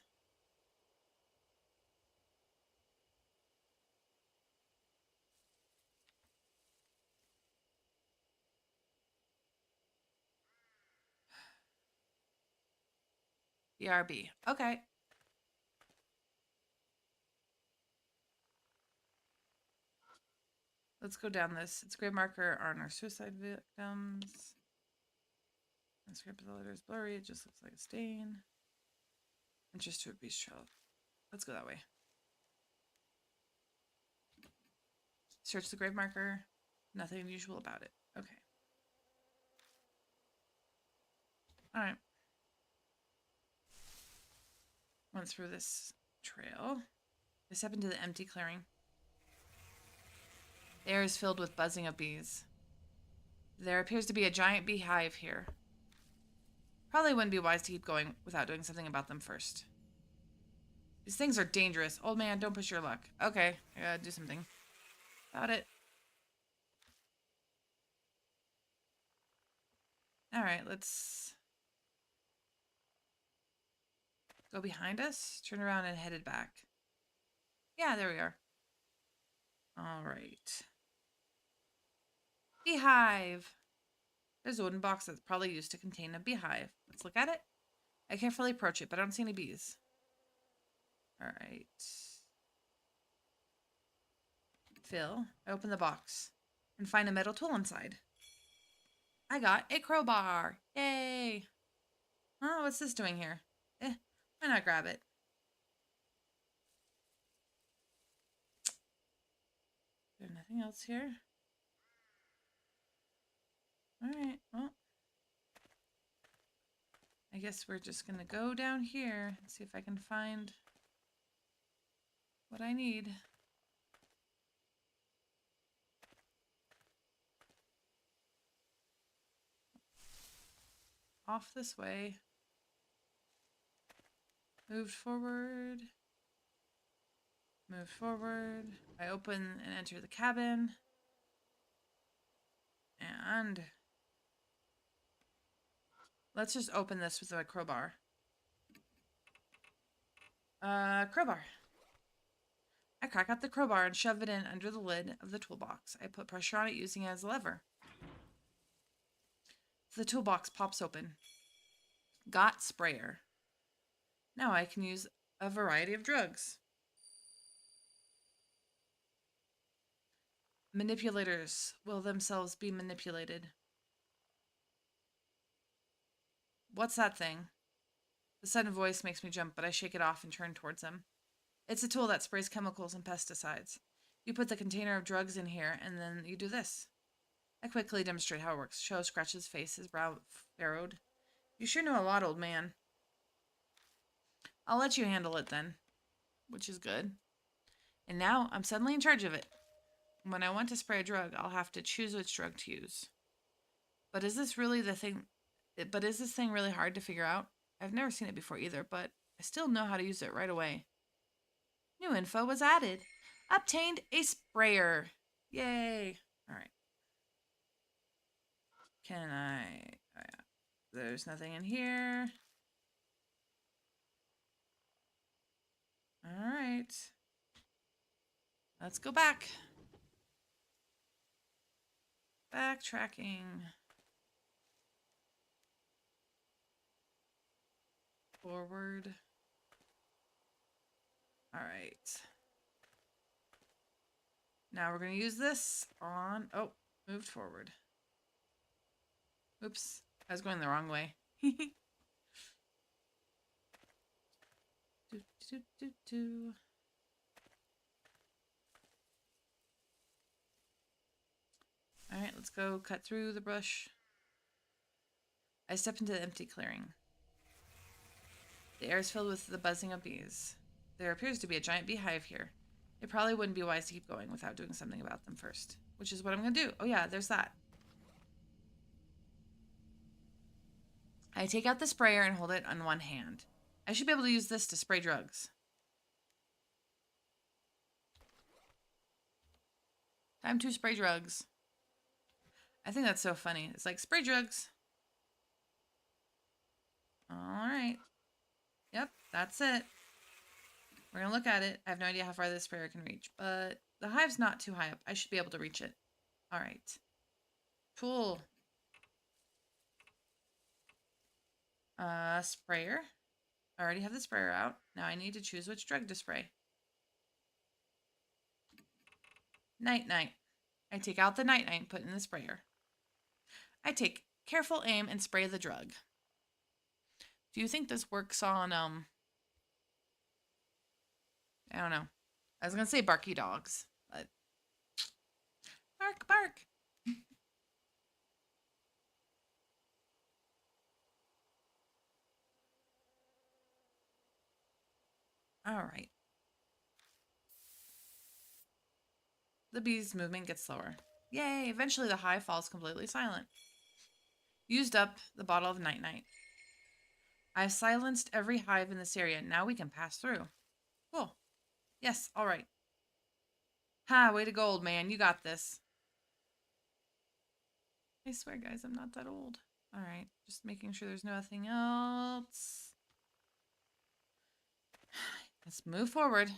BRB. Okay. Let's go down this. It's grave marker on our suicide victims. The script of the letter is blurry. It just looks like a stain. Interest to a beast trail. Let's go that way. Search the grave marker. Nothing unusual about it. Okay. Alright. Went through this trail. I step into the empty clearing. The air is filled with buzzing of bees. There appears to be a giant beehive here. Probably wouldn't be wise to keep going without doing something about them first. These things are dangerous. Old man, don't push your luck. Okay, I gotta do something about it. Alright, let's go behind us, turn around and headed back. Yeah, there we are. Alright. Beehive. There's a wooden box that's probably used to contain a beehive. Let's look at it. I carefully approach it, but I don't see any bees. Alright. Phil, I open the box and find a metal tool inside. I got a crowbar. Yay. Oh, what's this doing here? Why not grab it? There's nothing else here. Alright, well. I guess we're just gonna go down here and see if I can find what I need. Off this way. Moved forward. Moved forward. I open and enter the cabin. And let's just open this with a crowbar. Crowbar. I crack out the crowbar and shove it in under the lid of the toolbox. I put pressure on it using it as a lever. The toolbox pops open. Got sprayer. Now I can use a variety of drugs. Manipulators will themselves be manipulated. What's that thing? The sudden voice makes me jump, but I shake it off and turn towards him. It's a tool that sprays chemicals and pesticides. You put the container of drugs in here, and then you do this. I quickly demonstrate how it works. Cho scratches his face, his brow furrowed. You sure know a lot, old man. I'll let you handle it then, which is good. And now I'm suddenly in charge of it. When I want to spray a drug, I'll have to choose which drug to use. But is this really the thing? But is this thing really hard to figure out? I've never seen it before either, but I still know how to use it right away. New info was added. Obtained a sprayer. Yay. All right. Can I... Oh, yeah. There's nothing in here. All right. Let's go back. Backtracking. Forward. All right. Now we're going to use this on... Oh, moved forward. Oops. I was going the wrong way. Do, do, do, do. All right, let's go cut through the brush. I step into the empty clearing. The air is filled with the buzzing of bees. There appears to be a giant beehive here. It probably wouldn't be wise to keep going without doing something about them first, which is what I'm going to do. Oh yeah, there's that. I take out the sprayer and hold it on one hand. I should be able to use this to spray drugs. Time to spray drugs. I think that's so funny. It's like, spray drugs. All right. Yep, that's it. We're going to look at it. I have no idea how far this sprayer can reach, but the hive's not too high up. I should be able to reach it. All right. Cool. Sprayer. I already have the sprayer out. Now I need to choose which drug to spray. Night-night. I take out the night-night and put in the sprayer. I take careful aim and spray the drug. Do you think this works on, I don't know. I was going to say barky dogs, but bark, bark. All right. The bee's movement gets slower. Yay, eventually the hive falls completely silent. Used up the bottle of night-night. I've silenced every hive in this area. Now we can pass through. Cool. Yes, all right. Ha, way to go, old man. You got this. I swear, guys, I'm not that old. All right, just making sure there's nothing else. Let's move forward.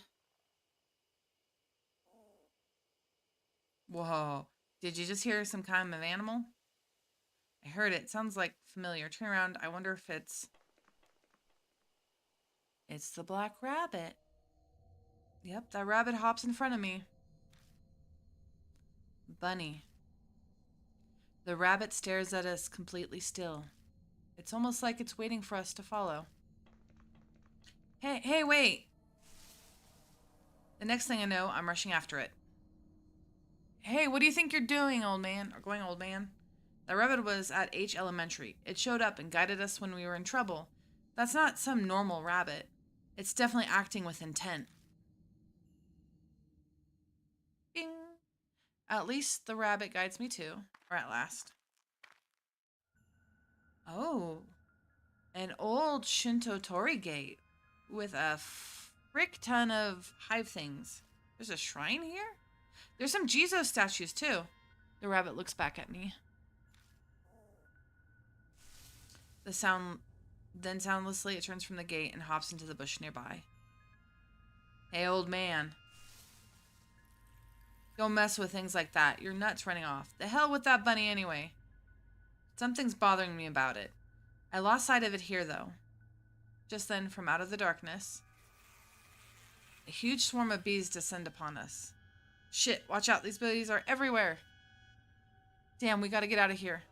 Whoa. Did you just hear some kind of animal? I heard it. Sounds like familiar. Turn around. I wonder if it's the black rabbit. Yep, that rabbit hops in front of me. Bunny. The rabbit stares at us completely still. It's almost like it's waiting for us to follow. Hey, wait! The next thing I know, I'm rushing after it. Hey, what do you think you're doing, old man? Or going, old man? The rabbit was at H Elementary. It showed up and guided us when we were in trouble. That's not some normal rabbit. It's definitely acting with intent. Bing! At least the rabbit guides me too. Or at last. Oh. An old Shinto torii gate. With a frick ton of hive things. There's a shrine here? There's some Jizo statues too. The rabbit looks back at me. Then soundlessly it turns from the gate and hops into the bush nearby. Hey, old man. Don't mess with things like that. You're nuts running off. The hell with that bunny anyway. Something's bothering me about it. I lost sight of it here though. Just then, from out of the darkness, a huge swarm of bees descend upon us. Shit, watch out. These bees are everywhere. Damn, we gotta get out of here.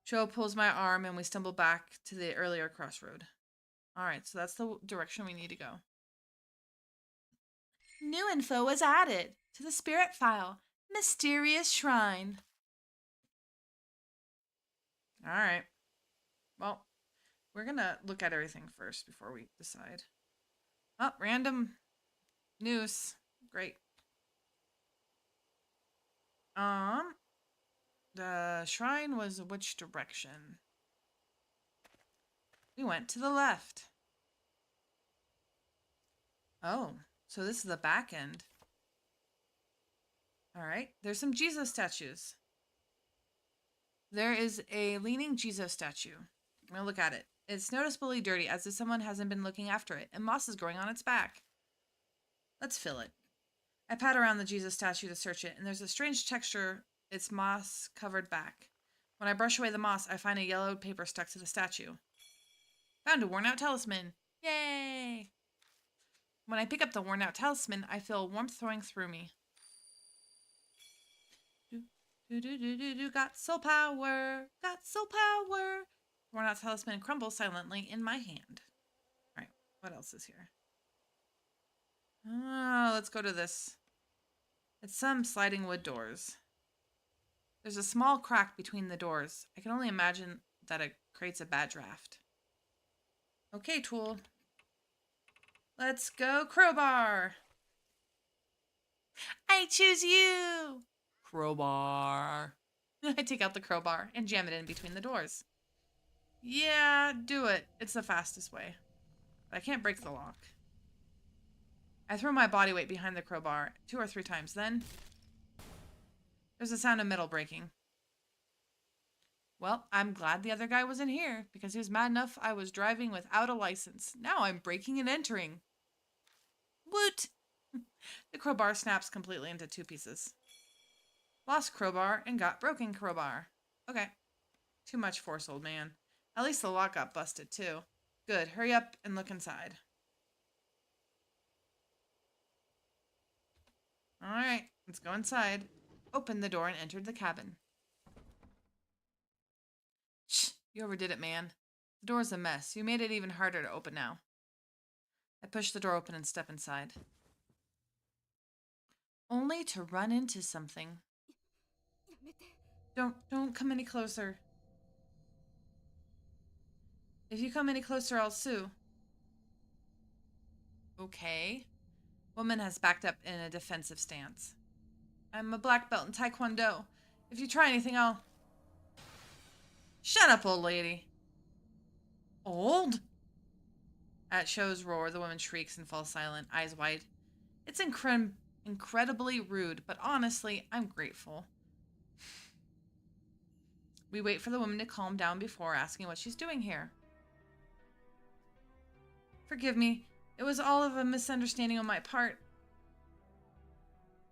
Joe pulls my arm and we stumble back to the earlier crossroad. Alright, so that's the direction we need to go. New info was added to the spirit file. Mysterious shrine. Alright. Well, we're gonna look at everything first before we decide. Oh, random news. Great. The shrine was which direction? We went to the left. Oh, so this is the back end. All right, there's some Jesus statues. There is a leaning Jesus statue. I'm gonna look at it. It's noticeably dirty, as if someone hasn't been looking after it, and moss is growing on its back. Let's fill it. I pat around the Jesus statue to search it, and there's a strange texture, its moss-covered back. When I brush away the moss, I find a yellowed paper stuck to the statue. Found a worn-out talisman. Yay! When I pick up the worn-out talisman, I feel warmth throwing through me. Got soul power, got soul power. Worn-out talisman crumbles silently in my hand. What else is here? Oh, let's go to this. It's some sliding wood doors. There's a small crack between the doors. I can only imagine that it creates a bad draft. Okay, tool. Let's go crowbar. I choose you. Crowbar. I take out the crowbar and jam it in between the doors. Yeah, do it. It's the fastest way. But I can't break the lock. I throw my body weight behind the crowbar 2 or 3 times. Then there's a sound of metal breaking. Well, I'm glad the other guy wasn't here because he was mad enough I was driving without a license. Now I'm breaking and entering. Woot! The crowbar snaps completely into 2 pieces. Lost crowbar and got broken crowbar. Okay. Too much force, old man. At least the lock got busted, too. Good. Hurry up and look inside. Alright, let's go inside. Opened the door and entered the cabin. Shh, you overdid it, man. The door's a mess. You made it even harder to open now. I push the door open and step inside. Only to run into something. Don't come any closer. If you come any closer, I'll sue. Okay. Woman has backed up in a defensive stance. I'm a black belt in Taekwondo. If you try anything, I'll... Shut up, old lady. Old? At Show's roar, the woman shrieks and falls silent, eyes wide. It's incredibly rude, but honestly, I'm grateful. We wait for the woman to calm down before asking what she's doing here. Forgive me. It was all of a misunderstanding on my part.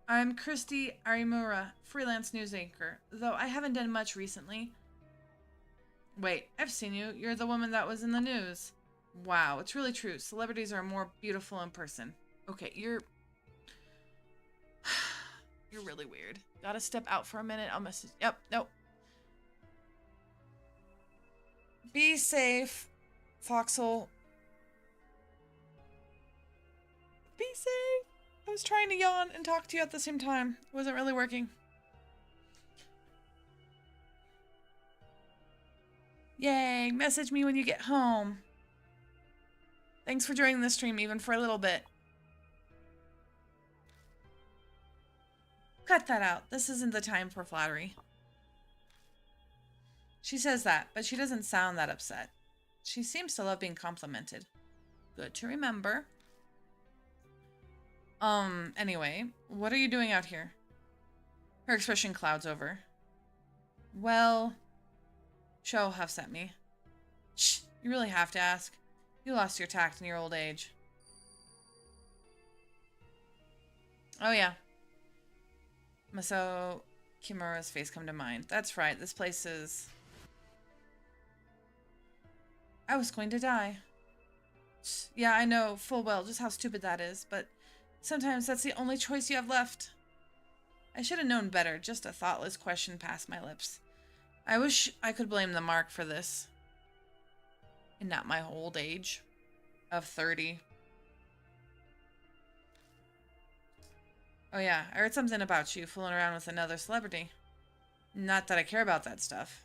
I'm Christy Arimura, freelance news anchor, though I haven't done much recently. Wait, I've seen you. You're the woman that was in the news. Wow, it's really true. Celebrities are more beautiful in person. Okay, you're really weird. Gotta step out for a minute. I'll message. Yep, nope. Be safe, Foxhole. Be safe. I was trying to yawn and talk to you at the same time. It wasn't really working. Yay, message me when you get home. Thanks for joining the stream, even for a little bit. Cut that out. This isn't the time for flattery. She says that, but she doesn't sound that upset. She seems to love being complimented. Good to remember. Anyway, what are you doing out here? Her expression clouds over. Well, Cho huffs at me. Shh, you really have to ask. You lost your tact in your old age. Oh yeah. Masao Kimura's face come to mind. That's right, this place is... I was going to die. Yeah, I know full well just how stupid that is, but sometimes that's the only choice you have left. I should have known better. Just a thoughtless question passed my lips. I wish I could blame the mark for this. And not my old age of 30. Oh yeah, I heard something about you fooling around with another celebrity. Not that I care about that stuff.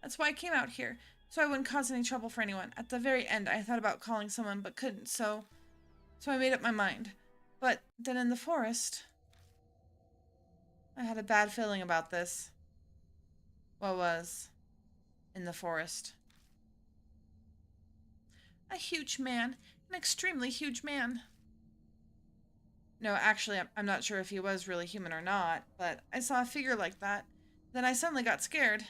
That's why I came out here, so I wouldn't cause any trouble for anyone. At the very end, I thought about calling someone, but couldn't, so I made up my mind. But then in the forest, I had a bad feeling about this. What was in the forest? A huge man. An extremely huge man. No, actually, I'm not sure if he was really human or not, but I saw a figure like that. Then I suddenly got scared.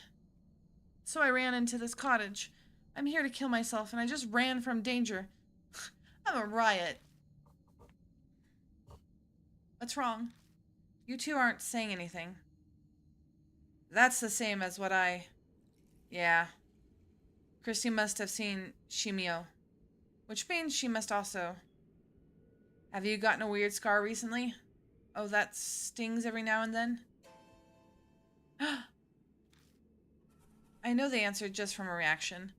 So I ran into this cottage. I'm here to kill myself, and I just ran from danger. I'm a riot. What's wrong? You two aren't saying anything. That's the same as what I... Yeah. Christy must have seen Shimio. Which means she must also... Have you gotten a weird scar recently? Oh, that stings every now and then? I know the answer just from a reaction.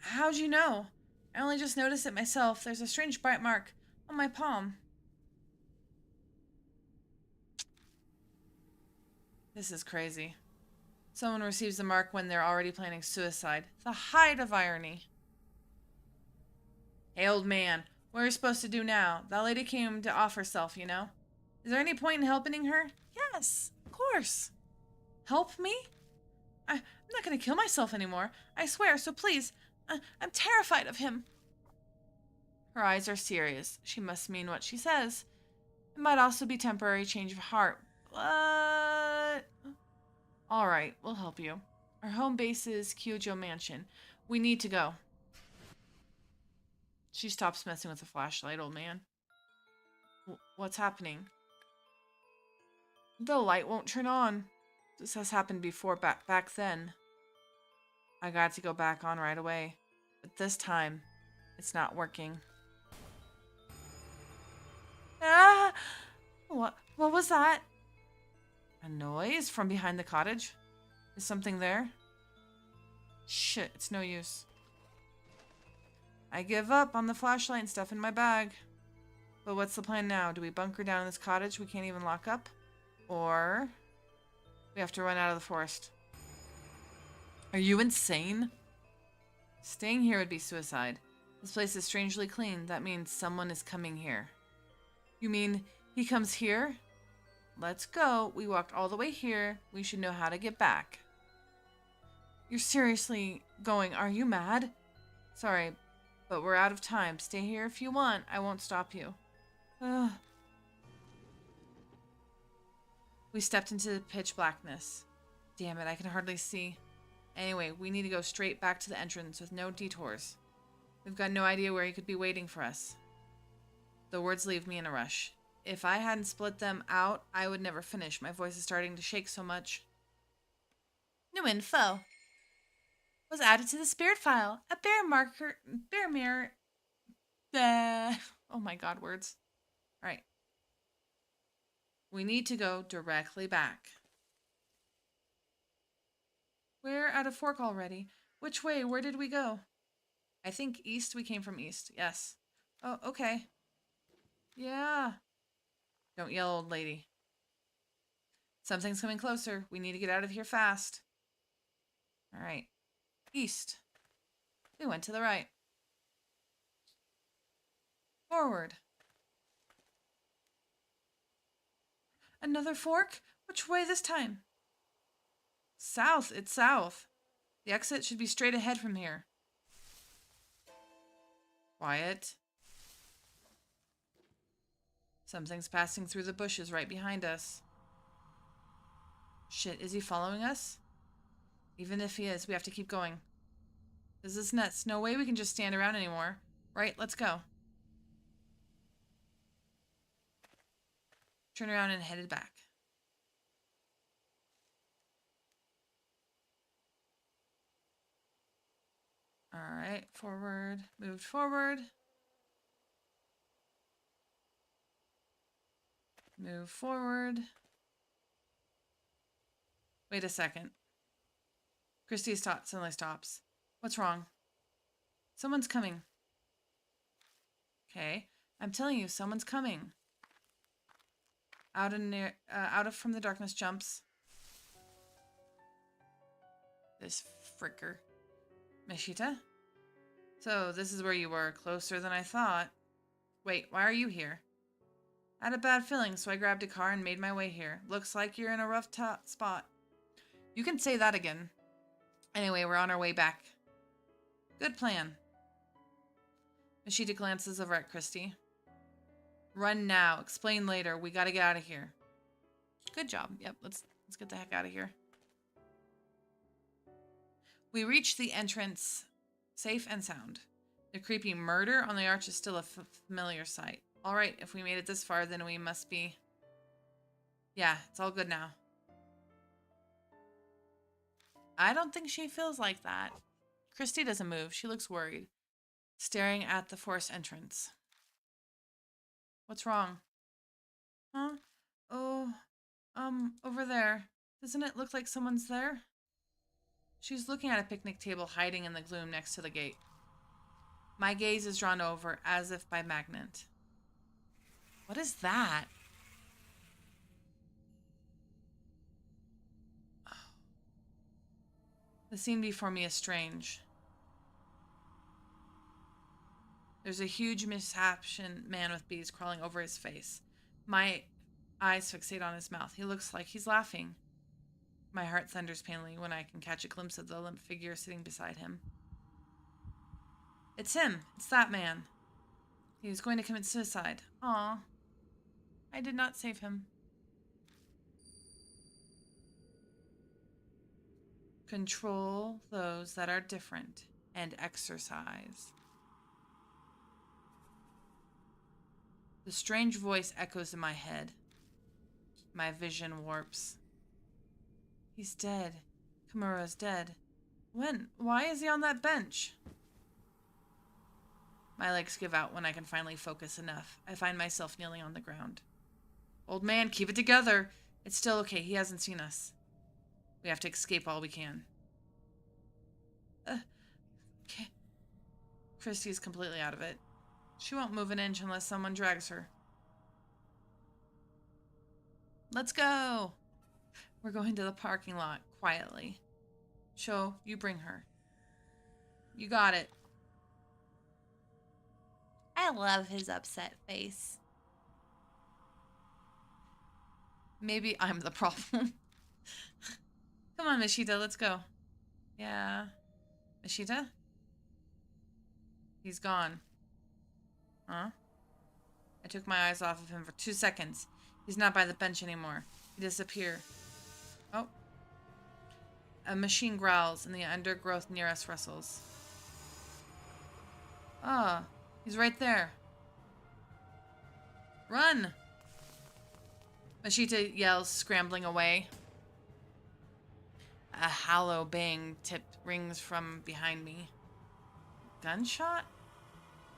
How'd you know? I only just noticed it myself. There's a strange bite mark on my palm. This is crazy. Someone receives the mark when they're already planning suicide. The height of irony. Hey, old man. What are you supposed to do now? That lady came to off herself, you know? Is there any point in helping her? Yes, of course. Help me? I'm not going to kill myself anymore. I swear, so please. I'm terrified of him. Her eyes are serious. She must mean what she says. It might also be temporary change of heart. But... All right, we'll help you. Our home base is Kyojo Mansion. We need to go. She stops messing with the flashlight, old man. What's happening? The light won't turn on. This has happened before back then. I got to go back on right away. But this time, it's not working. Ah! What was that? A noise from behind the cottage? Is something there? Shit, it's no use. I give up on the flashlight and stuff in my bag. But what's the plan now? Do we bunker down in this cottage we can't even lock up? Or we have to run out of the forest? Are you insane? Staying here would be suicide. This place is strangely clean. That means someone is coming here. You mean he comes here? Let's go. We walked all the way here. We should know how to get back. You're seriously going. Are you mad? Sorry, but we're out of time. Stay here if you want. I won't stop you. Ugh. We stepped into the pitch blackness. Damn it, I can hardly see. Anyway, we need to go straight back to the entrance with no detours. We've got no idea where he could be waiting for us. The words leave me in a rush. If I hadn't split them out, I would never finish. My voice is starting to shake so much. New info was added to the spirit file. A bear mirror. Oh my god, words. All right. We need to go directly back. We're at a fork already. Which way? Where did we go? I think east. We came from east. Yes. Oh, okay. Yeah. Don't yell, old lady. Something's coming closer. We need to get out of here fast. All right. East. We went to the right. Forward. Another fork? Which way this time? South. It's south. The exit should be straight ahead from here. Quiet. Something's passing through the bushes right behind us. Shit, is he following us? Even if he is, we have to keep going. This is nuts. No way we can just stand around anymore. Right, let's go. Turn around and headed back. Alright, forward. Moved forward. Move forward. Wait a second. Christy suddenly stops. What's wrong? Someone's coming. Okay, I'm telling you, someone's coming. Out of from the darkness jumps. This fricker. Mishita? So, this is where you were, closer than I thought. Wait, why are you here? I had a bad feeling, so I grabbed a car and made my way here. Looks like you're in a rough spot. You can say that again. Anyway, we're on our way back. Good plan. Mishita glances over at Christy. Run now. Explain later. We gotta get out of here. Good job. Yep, let's get the heck out of here. We reach the entrance, safe and sound. The creepy murder on the arch is still a familiar sight. All right, if we made it this far, then we must be... Yeah, it's all good now. I don't think she feels like that. Christy doesn't move. She looks worried, staring at the forest entrance. What's wrong? Huh? Oh, over there. Doesn't it look like someone's there? She's looking at a picnic table hiding in the gloom next to the gate. My gaze is drawn over as if by magnet. What is that? The scene before me is strange. There's a huge mishappen man with bees crawling over his face. My eyes fixate on his mouth. He looks like he's laughing. My heart thunders painfully when I can catch a glimpse of the limp figure sitting beside him. It's him. It's that man. He was going to commit suicide. Aw. I did not save him. Control those that are different and exercise. The strange voice echoes in my head. My vision warps. He's dead. Kimura's dead. When? Why is he on that bench? My legs give out when I can finally focus enough. I find myself kneeling on the ground. Old man, keep it together. It's still okay. He hasn't seen us. We have to escape all we can. Okay. Christy's completely out of it. She won't move an inch unless someone drags her. Let's go. We're going to the parking lot, quietly. Sho, you bring her. You got it. I love his upset face. Maybe I'm the problem. Come on, Mashita, let's go. Yeah. Mashita? He's gone. Huh? I took my eyes off of him for 2 seconds. He's not by the bench anymore. He disappeared. Oh. A machine growls and the undergrowth near us rustles. Ah, he's right there. Run! Mashita yells, scrambling away. A hollow bang rings from behind me. Gunshot?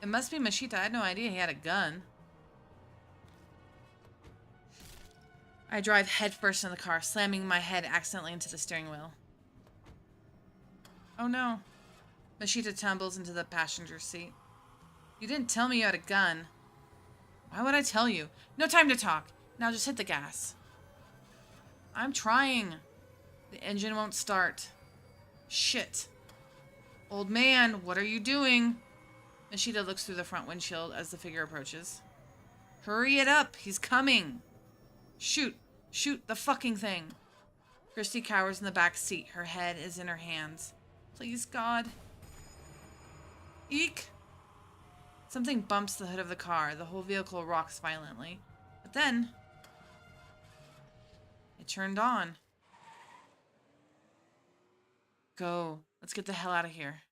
It must be Mashita. I had no idea he had a gun. I drive headfirst in the car, slamming my head accidentally into the steering wheel. Oh no. Mashita tumbles into the passenger seat. You didn't tell me you had a gun. Why would I tell you? No time to talk. Now just hit the gas. I'm trying. The engine won't start. Shit. Old man, what are you doing? Mashita looks through the front windshield as the figure approaches. Hurry it up. He's coming. Shoot. Shoot the fucking thing. Christy cowers in the back seat. Her head is in her hands. Please, God. Eek. Something bumps the hood of the car. The whole vehicle rocks violently. But then, it turned on. Go. Let's get the hell out of here.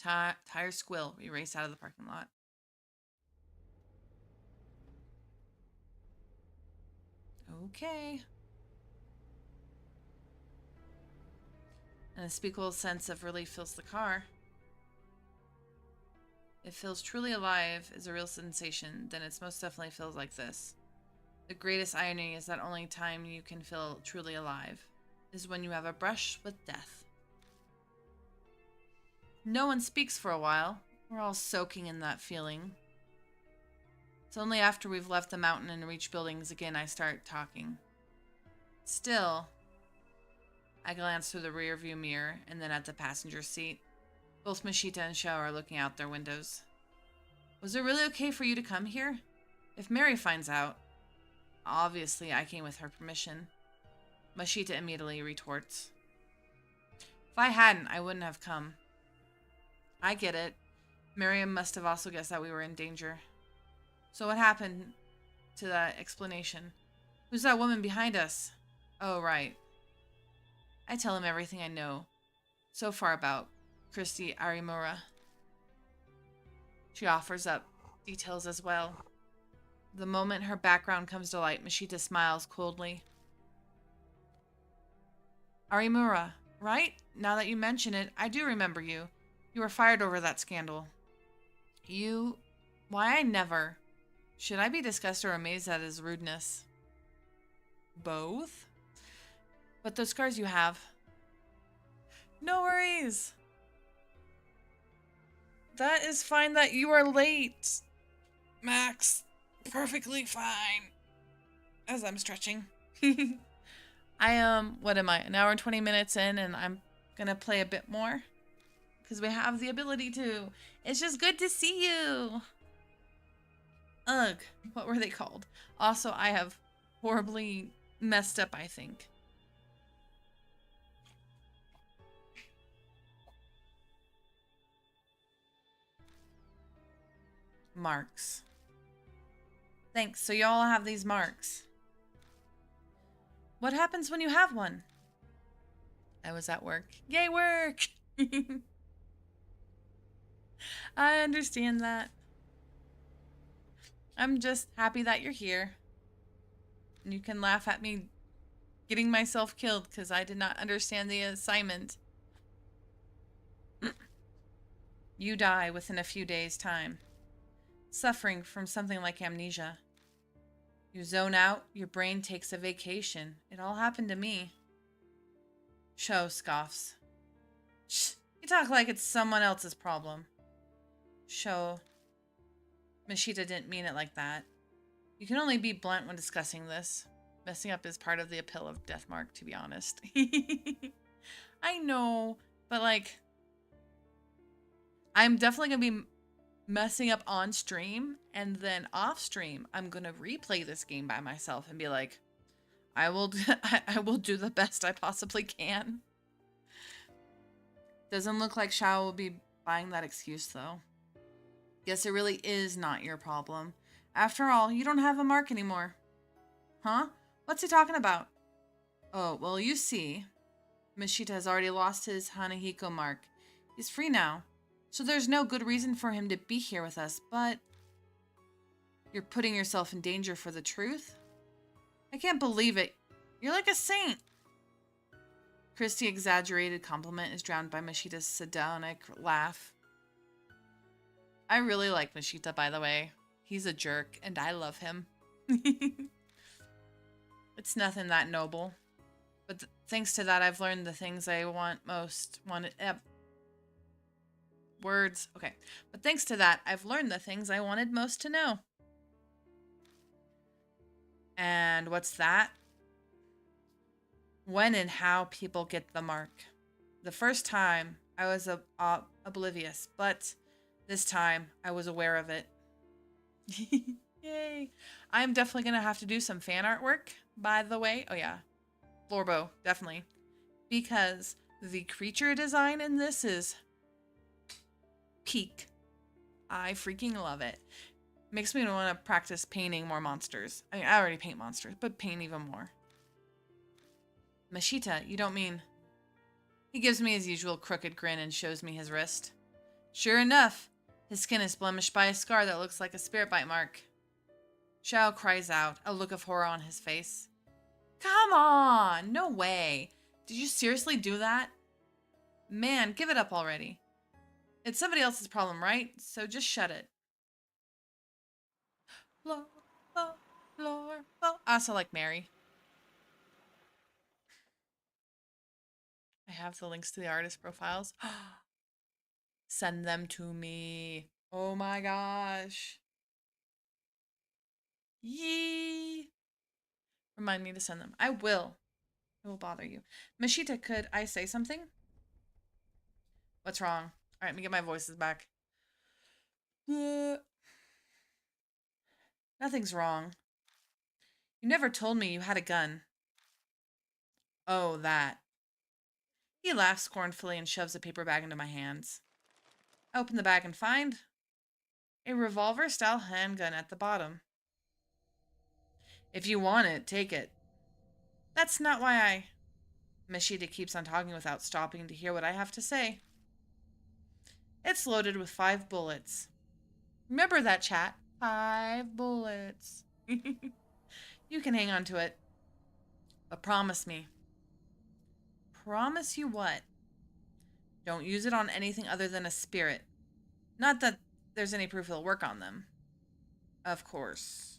Tires squill. We race out of the parking lot. Okay. An unspeakable sense of relief fills the car. It feels truly alive is a real sensation, then it most definitely feels like this. The greatest irony is that only time you can feel truly alive is when you have a brush with death. No one speaks for a while. We're all soaking in that feeling. It's only after we've left the mountain and reached buildings again I start talking. Still, I glance through the rearview mirror and then at the passenger seat. Both Mashita and Sho are looking out their windows. Was it really okay for you to come here? If Mary finds out, obviously I came with her permission. Mashita immediately retorts. If I hadn't, I wouldn't have come. I get it. Miriam must have also guessed that we were in danger. So what happened to that explanation? Who's that woman behind us? Oh, right. I tell him everything I know so far about Christy Arimura. She offers up details as well. The moment her background comes to light, Mashita smiles coldly. Arimura, right? Now that you mention it, I do remember you. You were fired over that scandal. Why I never. Should I be disgusted or amazed at his rudeness? Both? But those scars you have. No worries. that is fine that you are late, Max. Perfectly fine. As I'm stretching. I what am I? An hour and 20 minutes in, and I'm gonna play a bit more. Because we have the ability to. It's just good to see you. Ugh. What were they called? Also, I have horribly messed up, I think. Marks. Thanks. So y'all have these marks. What happens when you have one? I was at work. Yay, work! I understand that. I'm just happy that you're here. And you can laugh at me getting myself killed because I did not understand the assignment. You die within a few days' time, suffering from something like amnesia. You zone out, your brain takes a vacation. It all happened to me. Sho scoffs. Shh, you talk like it's someone else's problem. Sho. Mashita didn't mean it like that. You can only be blunt when discussing this. Messing up is part of the appeal of Deathmark, to be honest. I know, but like, I'm definitely going to be messing up on stream, and then off stream, I'm going to replay this game by myself and be like, I will do the best I possibly can. Doesn't look like Shao will be buying that excuse, though. Guess it really is not your problem. After all, you don't have a mark anymore. Huh? What's he talking about? Oh, well, you see, Mashita has already lost his Hanahiko mark. He's free now, so there's no good reason for him to be here with us, but you're putting yourself in danger for the truth? I can't believe it. You're like a saint. Christie's exaggerated compliment is drowned by Mashita's sardonic laugh. I really like Mashita, by the way. He's a jerk, and I love him. It's nothing that noble. But thanks to that, I've learned the things I want most. Words. Okay. But thanks to that, I've learned the things I wanted most to know. And what's that? When and how people get the mark. The first time, I was oblivious, but this time, I was aware of it. Yay. I'm definitely going to have to do some fan artwork, by the way. Oh, yeah. Florbo, definitely. Because the creature design in this is peak. I freaking love it. Makes me want to practice painting more monsters. I mean, I already paint monsters, but paint even more. Mashita, you don't mean... He gives me his usual crooked grin and shows me his wrist. Sure enough, his skin is blemished by a scar that looks like a spirit bite mark. Shao cries out, a look of horror on his face. Come on! No way! Did you seriously do that? Man, give it up already. It's somebody else's problem, right? So just shut it. I also like Mary. I have the links to the artist profiles. Send them to me. Oh my gosh. Yee. Remind me to send them. I will. I will bother you. Mashita, could I say something? What's wrong? All right, let me get my voices back. Nothing's wrong. You never told me you had a gun. Oh, that. He laughs scornfully and shoves a paper bag into my hands. I open the bag and find a revolver-style handgun at the bottom. If you want it, take it. That's not why I... Mashita keeps on talking without stopping to hear what I have to say. It's loaded with 5 bullets. Remember that, chat. 5 bullets. You can hang on to it. But promise me. Promise you what? Don't use it on anything other than a spirit. Not that there's any proof it'll work on them. Of course.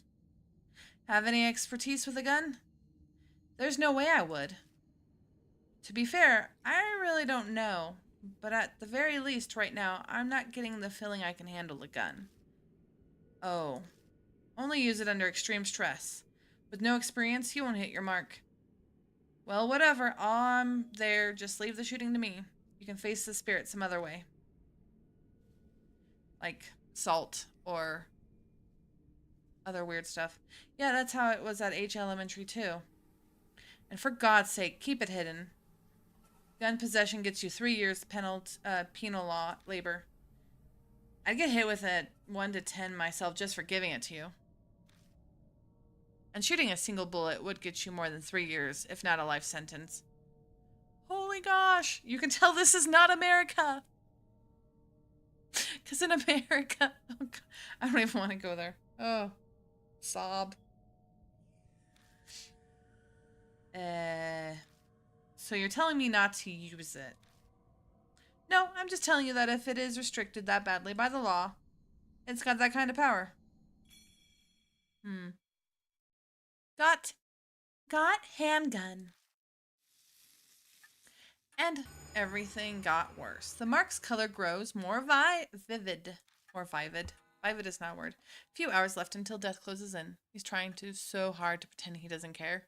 Have any expertise with a gun? There's no way I would. To be fair, I really don't know. But at the very least, right now, I'm not getting the feeling I can handle a gun. Oh. Only use it under extreme stress. With no experience, you won't hit your mark. Well, whatever. I'm there. Just leave the shooting to me. You can face the spirit some other way. Like salt or other weird stuff. Yeah, that's how it was at H Elementary too. And for God's sake, keep it hidden. Gun possession gets you 3 years penal law labor. I'd get hit with a 1 to 10 myself just for giving it to you. And shooting a single bullet would get you more than 3 years, if not a life sentence. Holy gosh, you can tell this is not America. Because in America, oh God, I don't even want to go there. Oh, sob. So you're telling me not to use it? No, I'm just telling you that if it is restricted that badly by the law, it's got that kind of power. Got handgun. And everything got worse. The mark's color grows more vivid. Or vivid. Vivid is not a word. A few hours left until death closes in. He's trying to so hard to pretend he doesn't care.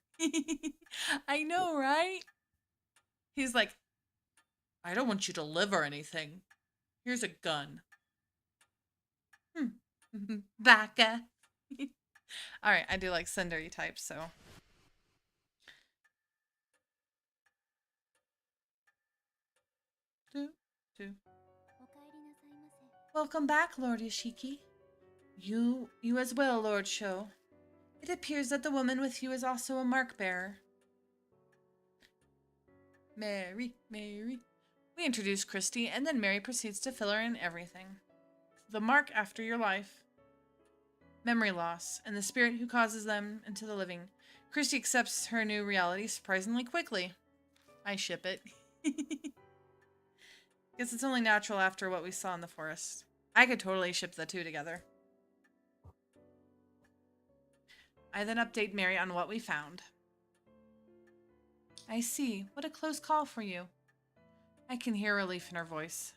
I know, right? He's like, I don't want you to live or anything. Here's a gun. Baka. Alright, I do like Sundari types, so. Welcome back, Lord Yashiki. You as well, Lord Sho. It appears that the woman with you is also a mark bearer. Mary. We introduce Christy, and then Mary proceeds to fill her in everything. The mark after your life. Memory loss, and the spirit who causes them into the living. Christy accepts her new reality surprisingly quickly. I ship it. Guess it's only natural after what we saw in the forest. I could totally ship the two together. I then update Mary on what we found. I see. What a close call for you. I can hear relief in her voice.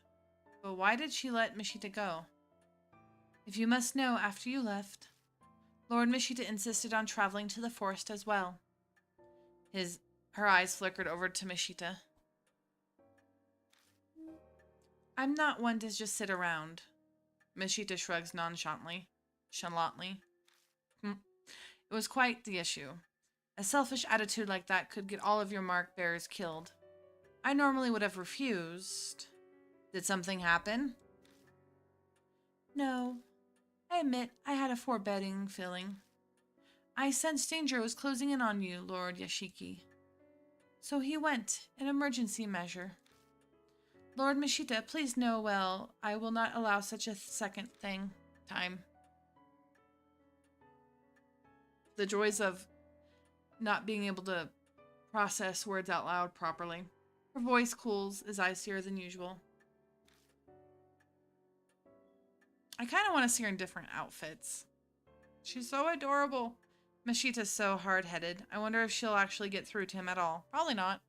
But why did she let Mishita go? If you must know, after you left, Lord Mishita insisted on traveling to the forest as well. Her eyes flickered over to Mishita. I'm not one to just sit around. Mishita shrugs nonchalantly. It was quite the issue. A selfish attitude like that could get all of your mark bearers killed. I normally would have refused. Did something happen? No. I admit I had a foreboding feeling. I sensed danger was closing in on you, Lord Yashiki. So he went, an emergency measure. Lord Mishita, please know well, I will not allow such a second time. The joys of not being able to process words out loud properly. Her voice cools as icier than usual. I kind of want to see her in different outfits. She's so adorable. Mishita's so hard-headed. I wonder if she'll actually get through to him at all. Probably not.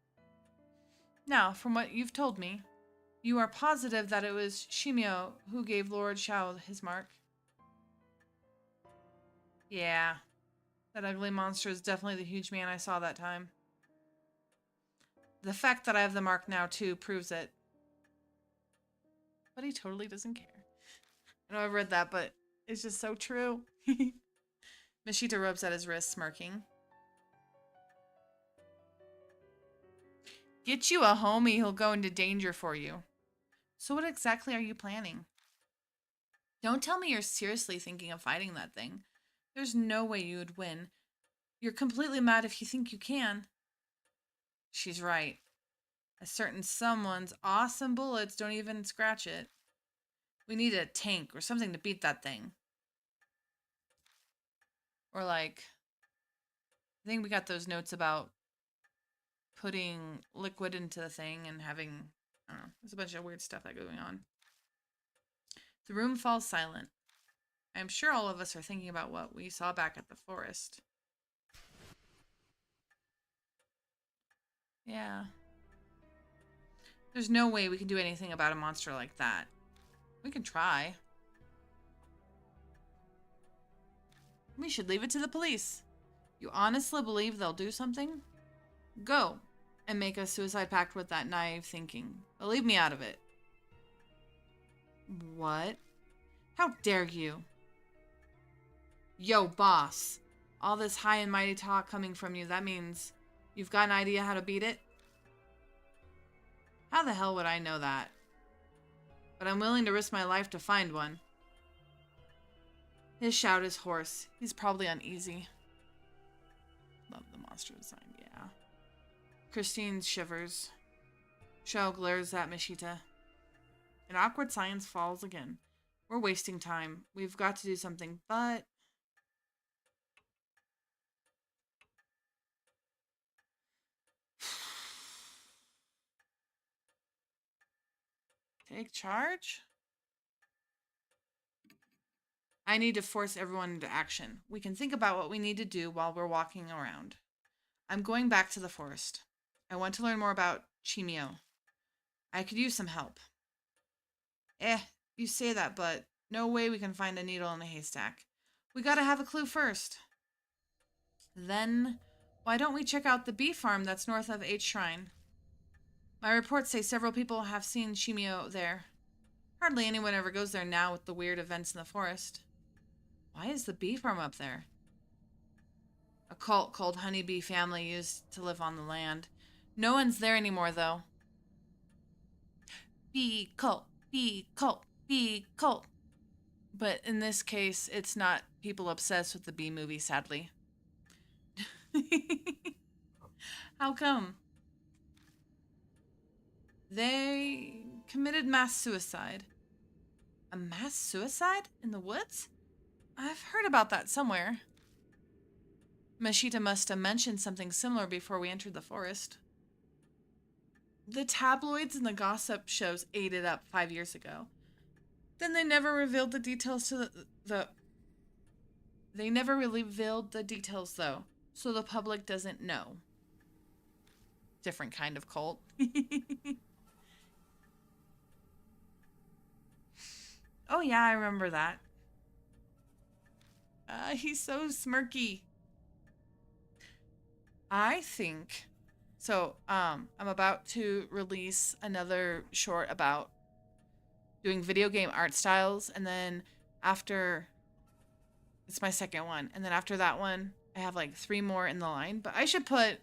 Now, from what you've told me, you are positive that it was Shimio who gave Lord Shao his mark? Yeah. That ugly monster is definitely the huge man I saw that time. The fact that I have the mark now, too, proves it. But he totally doesn't care. I know I've read that, but it's just so true. Mishita rubs at his wrist, smirking. Get you a homie who'll go into danger for you. So what exactly are you planning? Don't tell me you're seriously thinking of fighting that thing. There's no way you would win. You're completely mad if you think you can. She's right. A certain someone's awesome bullets don't even scratch it. We need a tank or something to beat that thing. Or like, I think we got those notes about putting liquid into the thing and having, I don't know, there's a bunch of weird stuff that going on. The room falls silent. I'm sure all of us are thinking about what we saw back at the forest. Yeah. There's no way we can do anything about a monster like that. We can try. We should leave it to the police. You honestly believe they'll do something? Go and make a suicide pact with that naive thinking. But leave me out of it. What? How dare you? Yo, boss. All this high and mighty talk coming from you, that means you've got an idea how to beat it? How the hell would I know that? But I'm willing to risk my life to find one. His shout is hoarse. He's probably uneasy. Love the monster design, yeah. Christine shivers. Shao glares at Mishita. An awkward silence falls again. We're wasting time. We've got to do something, but... Take charge? I need to force everyone into action. We can think about what we need to do while we're walking around. I'm going back to the forest. I want to learn more about Chimio. I could use some help. You say that, but no way we can find a needle in a haystack. We gotta have a clue first. Then, why don't we check out the bee farm that's north of H Shrine? My reports say several people have seen Chimio there. Hardly anyone ever goes there now with the weird events in the forest. Why is the bee farm up there? A cult called Honeybee Family used to live on the land. No one's there anymore, though. Bee cult, bee cult, bee cult. But in this case, it's not people obsessed with the bee movie, sadly. How come? They committed mass suicide. A mass suicide? In the woods? I've heard about that somewhere. Mashita must have mentioned something similar before we entered the forest. The tabloids and the gossip shows ate it up 5 years ago. Then they never revealed the details to They never revealed the details, though, so the public doesn't know. Different kind of cult. Oh yeah, I remember that. He's so smirky. I think so. I'm about to release another short about doing video game art styles, and then after, it's my second one, and then after that one, I have like 3 more in the line. But I should put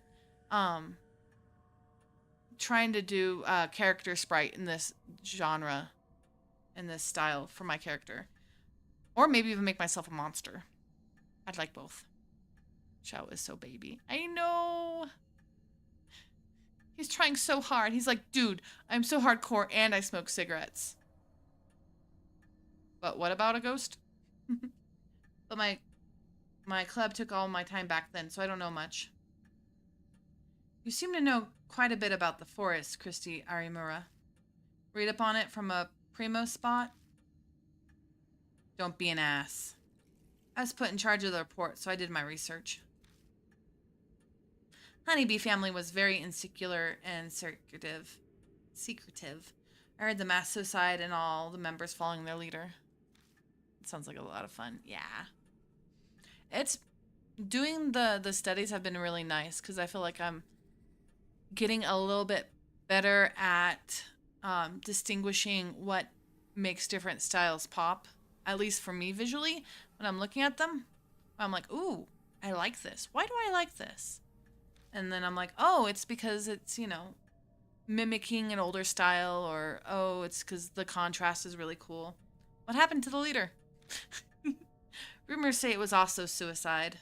trying to do character sprite in this genre, in this style for my character, or maybe even make myself a monster. I'd like both. Shao is so baby. I know. He's trying so hard. He's like, dude, I'm so hardcore and I smoke cigarettes. But what about a ghost? But my club took all my time back then, so I don't know much. You seem to know quite a bit about the forest, Christy Arimura. Read up on it from a primo spot? Don't be an ass. I was put in charge of the report, so I did my research. Honeybee Family was very insecure and secretive. I heard the mass suicide and all the members following their leader. It sounds like a lot of fun. Yeah. It's doing the studies have been really nice because I feel like I'm getting a little bit better at distinguishing what makes different styles pop, at least for me visually, when I'm looking at them. I'm like, ooh, I like this. Why do I like this? And then I'm like, oh, it's because it's, you know, mimicking an older style, or, oh, it's because the contrast is really cool. What happened to the leader? Rumors say it was also suicide.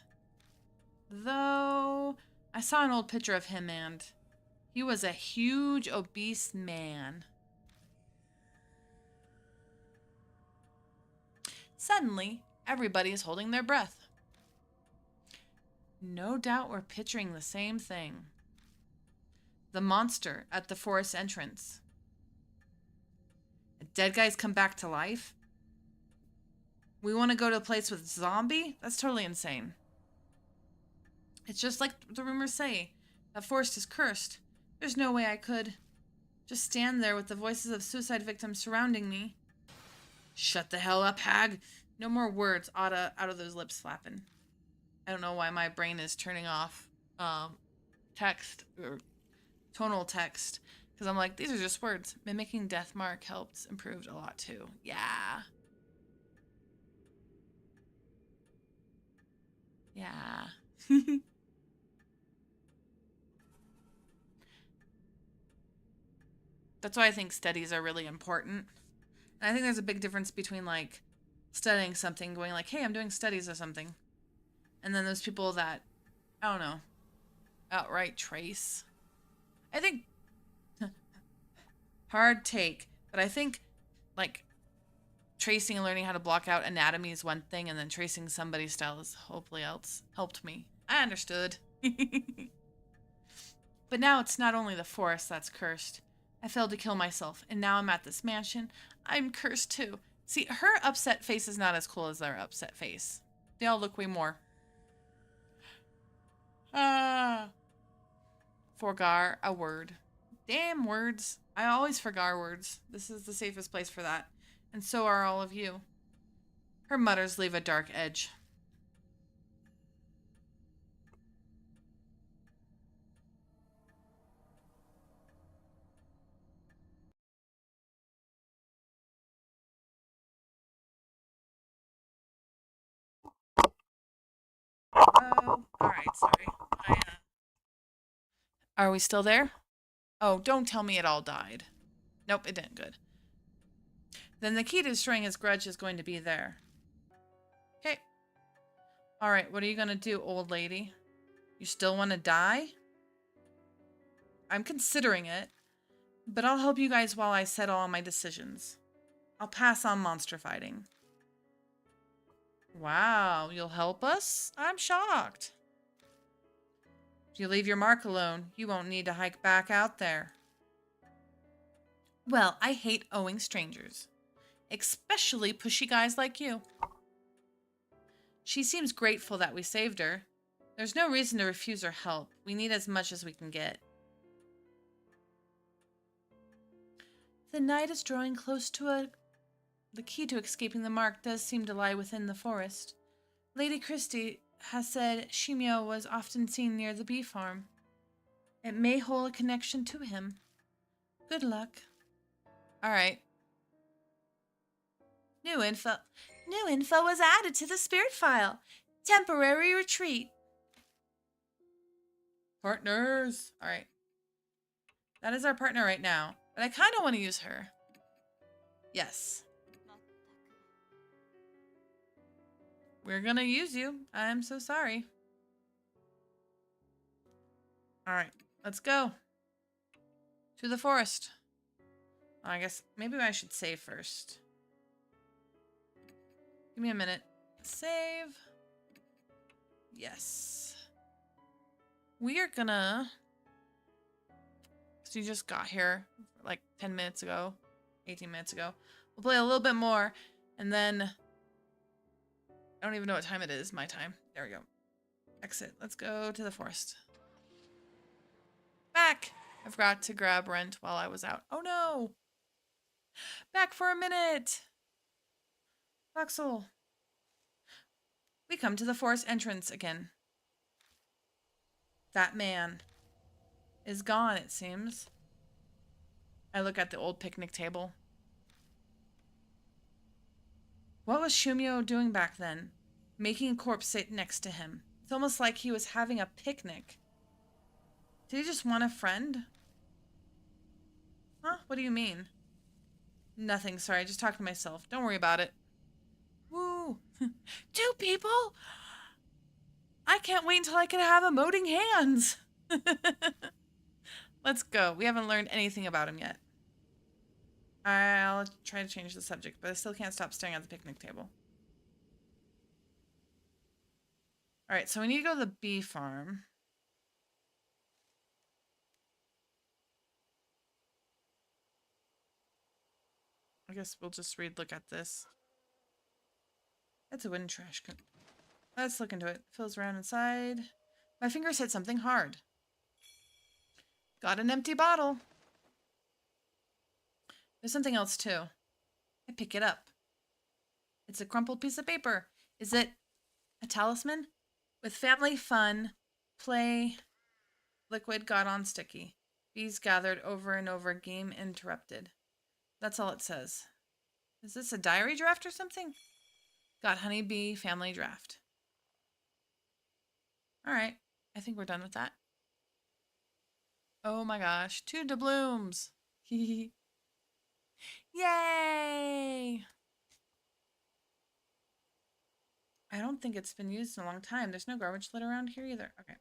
Though, I saw an old picture of him and he was a huge, obese man. Suddenly, everybody is holding their breath. No doubt we're picturing the same thing. The monster at the forest entrance. Dead guys come back to life? We want to go to a place with zombie? That's totally insane. It's just like the rumors say. That forest is cursed. There's no way I could Just stand there with the voices of suicide victims surrounding me. Shut the hell up, hag. No more words out of those lips flapping. I don't know why my brain is turning off text or tonal text. Because I'm like, these are just words. Mimicking Deathmark helped improved a lot too. Yeah. Yeah. That's why I think studies are really important. And I think there's a big difference between like studying something, going like, hey, I'm doing studies of something. And then those people that, I don't know, outright trace. I think, hard take, but I think like tracing and learning how to block out anatomy is one thing, and then tracing somebody's style is hopefully else helped me. I understood. But now it's not only the forest that's cursed. I failed to kill myself, and now I'm at this mansion. I'm cursed too. See, her upset face is not as cool as their upset face. They all look way more. Ah. Forgar a word. Damn words. I always forgar words. This is the safest place for that. And so are all of you. Her mutters leave a dark edge. Oh, alright, sorry. Are we still there? Oh, don't tell me it all died. Nope, it didn't. Good. Then the key to destroying his grudge is going to be there. Okay. Alright, what are you gonna do, old lady? You still want to die? I'm considering it, but I'll help you guys while I settle all my decisions. I'll pass on monster fighting. Wow, you'll help us? I'm shocked. If you leave your mark alone, you won't need to hike back out there. Well, I hate owing strangers. Especially pushy guys like you. She seems grateful that we saved her. There's no reason to refuse her help. We need as much as we can get. The night is drawing close to the key to escaping the mark does seem to lie within the forest. Lady Christie has said Shimio was often seen near the bee farm. It may hold a connection to him. Good luck. Alright. New info was added to the spirit file. Temporary retreat. Partners. Alright. That is our partner right now. But I kind of want to use her. Yes. We're gonna use you. I'm so sorry. Alright. Let's go. To the forest. I guess maybe I should save first. Give me a minute. Save. Yes. We are gonna... So you just got here like 10 minutes ago. 18 minutes ago. We'll play a little bit more. And then... I don't even know what time it is. My time. There we go. Exit. Let's go to the forest. Back! I forgot to grab rent while I was out. Oh no! Back for a minute! Voxel. We come to the forest entrance again. That man is gone, it seems. I look at the old picnic table. What was Shumio doing back then? Making a corpse sit next to him. It's almost like he was having a picnic. Did he just want a friend? Huh? What do you mean? Nothing, sorry, I just talked to myself. Don't worry about it. Woo! 2 people? I can't wait until I can have emoting hands. Let's go. We haven't learned anything about him yet. I'll try to change the subject, but I still can't stop staring at the picnic table. Alright, so we need to go to the bee farm. I guess we'll just look at this. It's a wooden trash can. Let's look into it. Feels around inside. My fingers hit something hard. Got an empty bottle. There's something else too. I pick it up. It's a crumpled piece of paper. Is it a talisman? With family fun, play, liquid got on sticky. Bees gathered over and over, game interrupted. That's all it says. Is this a diary draft or something? Got honeybee family draft. All right. I think we're done with that. Oh my gosh. 2 doubloons. Yay! I don't think it's been used in a long time. There's no garbage lid around here either. Okay.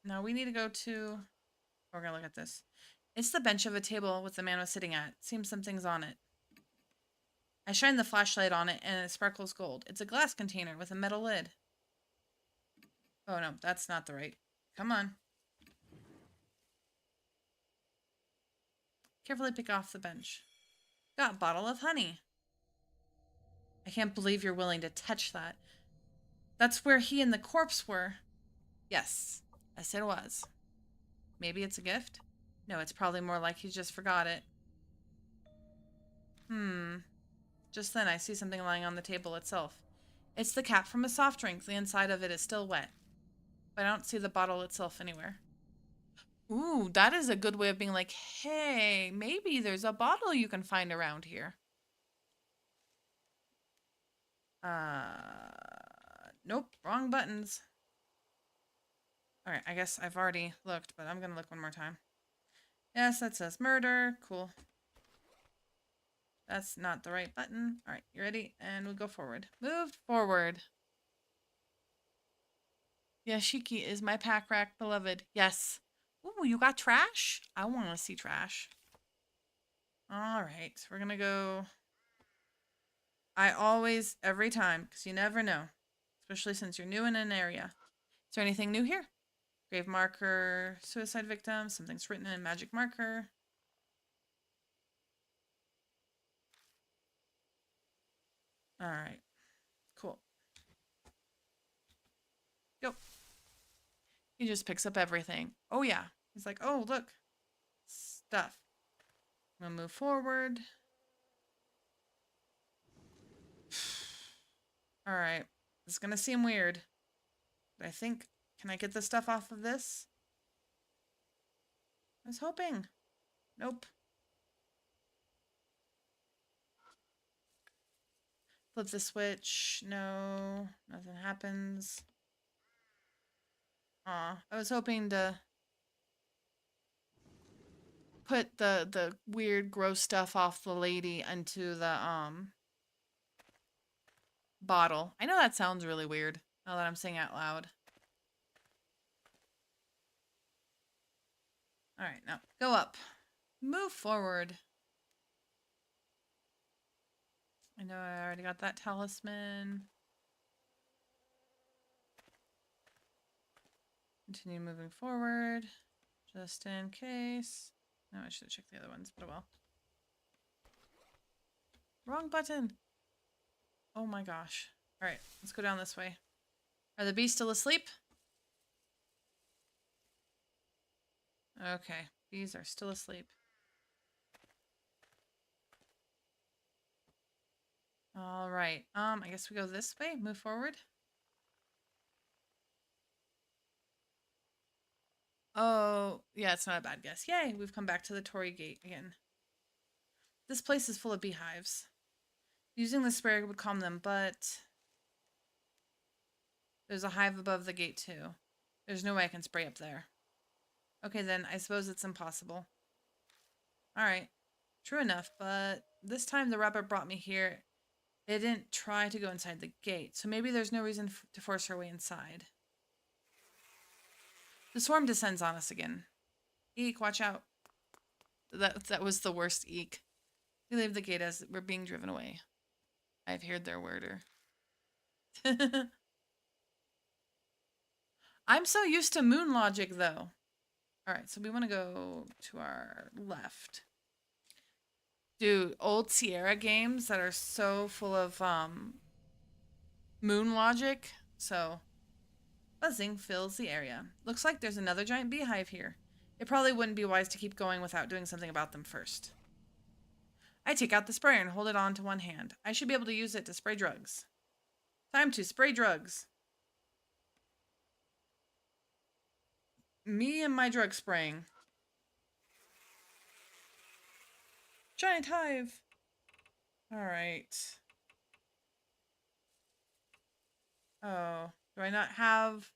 Now we need to go to... We're going to look at this. It's the bench of a table with the man was sitting at. Seems something's on it. I shine the flashlight on it and it sparkles gold. It's a glass container with a metal lid. Oh no, that's not the right. Come on. Carefully pick off the bench. Got a bottle of honey. I can't believe you're willing to touch that. That's where he and the corpse were. Yes, it was. Maybe it's a gift? No, it's probably more like he just forgot it. Just then I see something lying on the table itself. It's the cap from a soft drink. The inside of it is still wet. But I don't see the bottle itself anywhere. Ooh, that is a good way of being like, hey, maybe there's a bottle you can find around here. Nope, wrong buttons. Alright, I guess I've already looked, but I'm gonna look one more time. Yes, that says murder. Cool. That's not the right button. Alright, you ready? And we'll go forward. Move forward. Yashiki is my pack rack beloved. Yes. Ooh, you got trash? I want to see trash. Alright, we're gonna go... I always, every time, because you never know. Especially since you're new in an area. Is there anything new here? Grave marker, suicide victim, something's written in magic marker. Alright. Cool. Go. He just picks up everything. Oh yeah. He's like, oh look. Stuff. I'm gonna move forward. Alright. This is gonna seem weird. But I think, can I get the stuff off of this? I was hoping. Nope. Flip the switch. No. Nothing happens. Aw. I was hoping to put the weird gross stuff off the lady into the bottle. I know that sounds really weird now that I'm saying it out loud. Alright, now go up. Move forward. I know I already got that talisman. Continue moving forward. Just in case. No, I should have checked the other ones, but oh well. Wrong button. Oh my gosh. Alright, let's go down this way. Are the bees still asleep? Okay, bees are still asleep. Alright, I guess we go this way, move forward. Oh, yeah, it's not a bad guess. Yay, we've come back to the Torii Gate again. This place is full of beehives. Using the spray would calm them, but there's a hive above the gate too. There's no way I can spray up there. Okay then, I suppose it's impossible. Alright, true enough, but this time the rabbit brought me here. It didn't try to go inside the gate, so maybe there's no reason to force her way inside. The swarm descends on us again. Eek, watch out. That was the worst eek. We leave the gate as we're being driven away. I've heard their worder. I'm so used to moon logic, though. Alright, so we want to go to our left. Dude, old Sierra games that are so full of moon logic. So, buzzing fills the area. Looks like there's another giant beehive here. It probably wouldn't be wise to keep going without doing something about them first. I take out the sprayer and hold it onto one hand. I should be able to use it to spray drugs. Time to spray drugs. Me and my drug spraying. Giant hive. All right. Oh, do I not have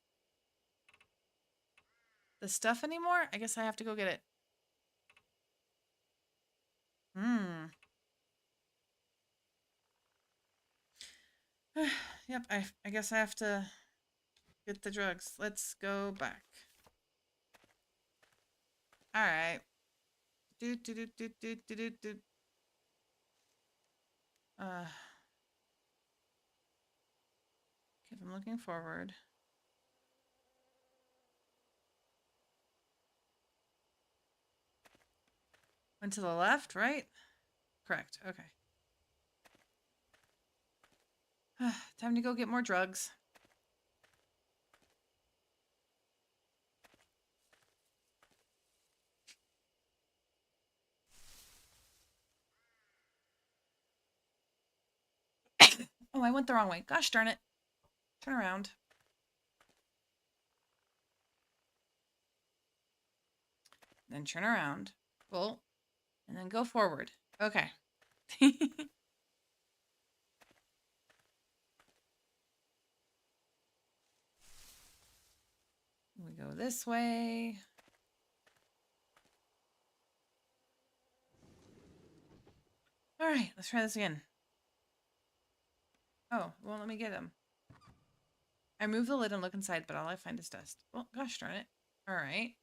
the stuff anymore? I guess I have to go get it. Yep, I guess I have to get the drugs. Let's go back. All right. Do do do do do do do do. Okay, if I'm looking forward. Went to the left, right? Correct. Okay. Time to go get more drugs. Oh, I went the wrong way. Gosh darn it. Turn around. Then turn around. Pull. And then go forward. Okay. We go this way. All right, let's try this again. Oh, well, let me get him. I move the lid and look inside, but all I find is dust. Well, gosh darn it. All right.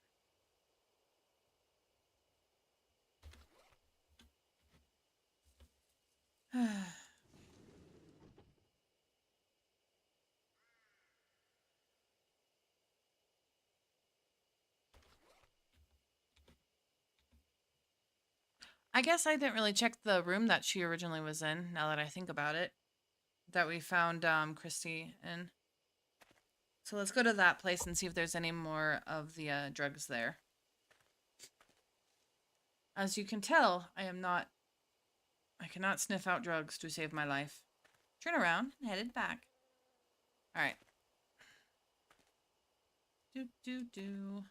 I guess I didn't really check the room that she originally was in, now that I think about it. That we found Christy in. So let's go to that place and see if there's any more of the drugs there. As you can tell, I cannot sniff out drugs to save my life. Turn around and headed back. All right. Do.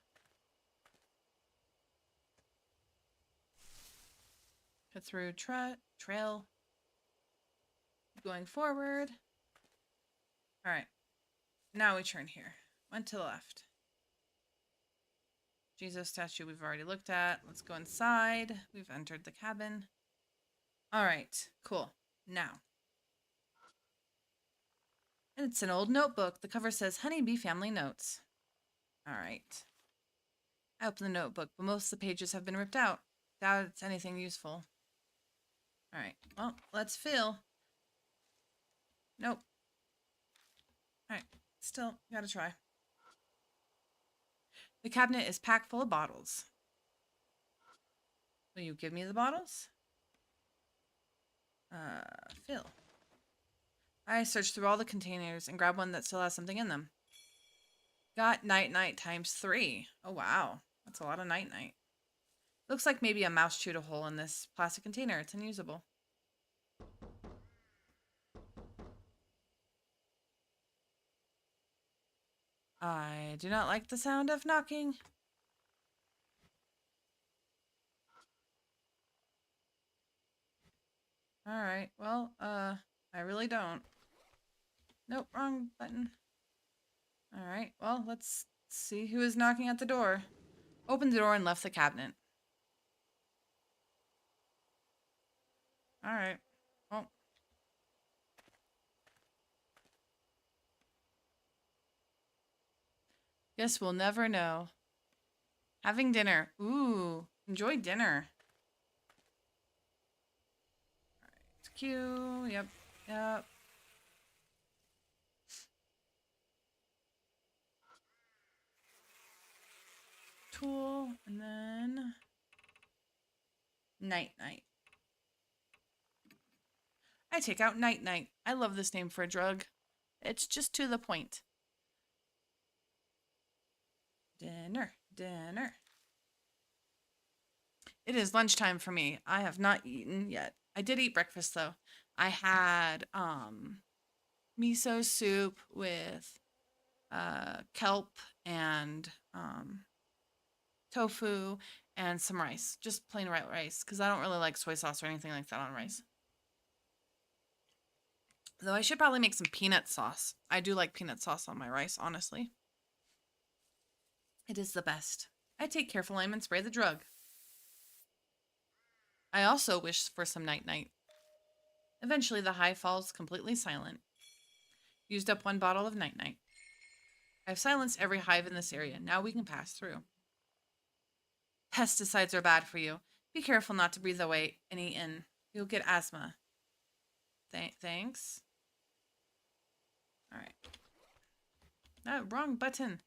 Cut through trail. Going forward. All right. Now we turn here. Went to the left. Jesus statue we've already looked at. Let's go inside. We've entered the cabin. All right. Cool. Now. And it's an old notebook. The cover says Honeybee Family Notes. All right. I open the notebook, but most of the pages have been ripped out. Doubt it's anything useful. All right. Well, let's feel. Nope. All right. Still, gotta try. The cabinet is packed full of bottles. Will you give me the bottles? Fill. I searched through all the containers and grabbed one that still has something in them. Got night-night times 3. Oh, wow. That's a lot of night-night. Looks like maybe a mouse chewed a hole in this plastic container. It's unusable. I do not like the sound of knocking. All right. Well, I really don't. Nope, wrong button. All right. Well, let's see who is knocking at the door. Opened the door and left the cabinet. All right. Well. Guess we'll never know. Having dinner. Ooh, enjoy dinner. All right. Q. Yep. Tool. And then night-night. I take out night-night. I love this name for a drug. It's just to the point. Dinner. It is lunchtime for me. I have not eaten yet. I did eat breakfast though. I had miso soup with kelp and tofu and some rice. Just plain white rice because I don't really like soy sauce or anything like that on rice. Though I should probably make some peanut sauce. I do like peanut sauce on my rice, honestly. It is the best. I take careful aim and spray the drug. I also wish for some night-night. Eventually, the hive falls completely silent. Used up one bottle of night-night. I've silenced every hive in this area. Now we can pass through. Pesticides are bad for you. Be careful not to breathe away any in. You'll get asthma. Thanks. All right. No, wrong button.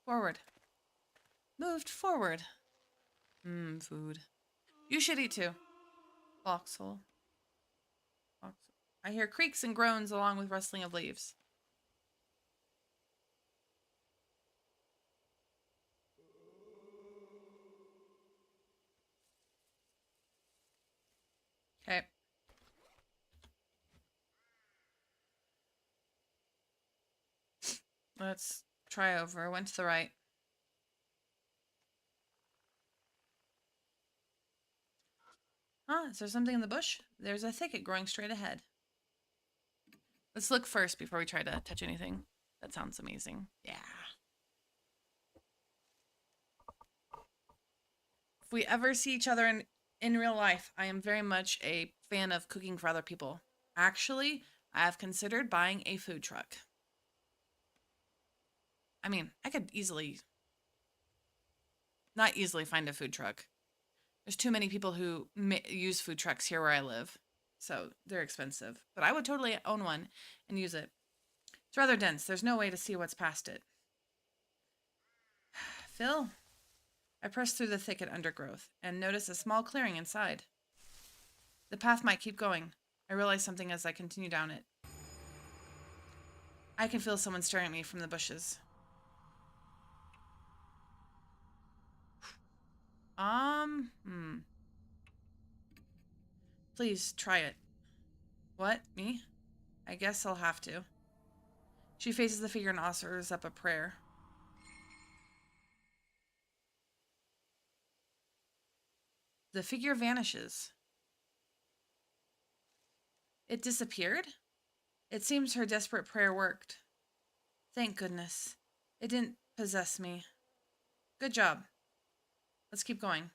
Forward. Moved forward. Food. You should eat too. Foxhole. I hear creaks and groans along with rustling of leaves. Okay. Let's try over. Went to the right. Huh? Is there something in the bush? There's a thicket growing straight ahead. Let's look first before we try to touch anything. That sounds amazing. Yeah. If we ever see each other in real life, I am very much a fan of cooking for other people. Actually, I have considered buying a food truck. I mean, I could not easily find a food truck. There's too many people who use food trucks here where I live, so they're expensive. But I would totally own one and use it. It's rather dense. There's no way to see what's past it. Phil? I press through the thicket undergrowth and notice a small clearing inside. The path might keep going. I realize something as I continue down it. I can feel someone staring at me from the bushes. Please, try it. What? Me? I guess I'll have to. She faces the figure and offers up a prayer. The figure vanishes. It disappeared? It seems her desperate prayer worked. Thank goodness. It didn't possess me. Good job. Let's keep going.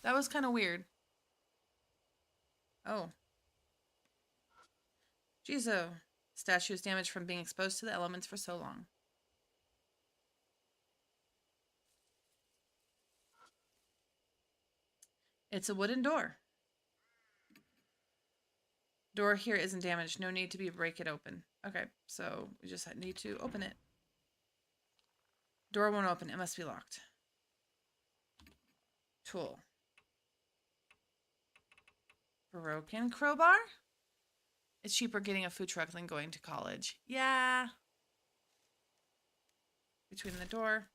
That was kind of weird. Oh. Jizo. Statue is damaged from being exposed to the elements for so long. It's a wooden door. Door here isn't damaged. No need to break it open. Okay, so we just need to open it. Door won't open. It must be locked. Tool. Broken crowbar? It's cheaper getting a food truck than going to college. Yeah. Between the door.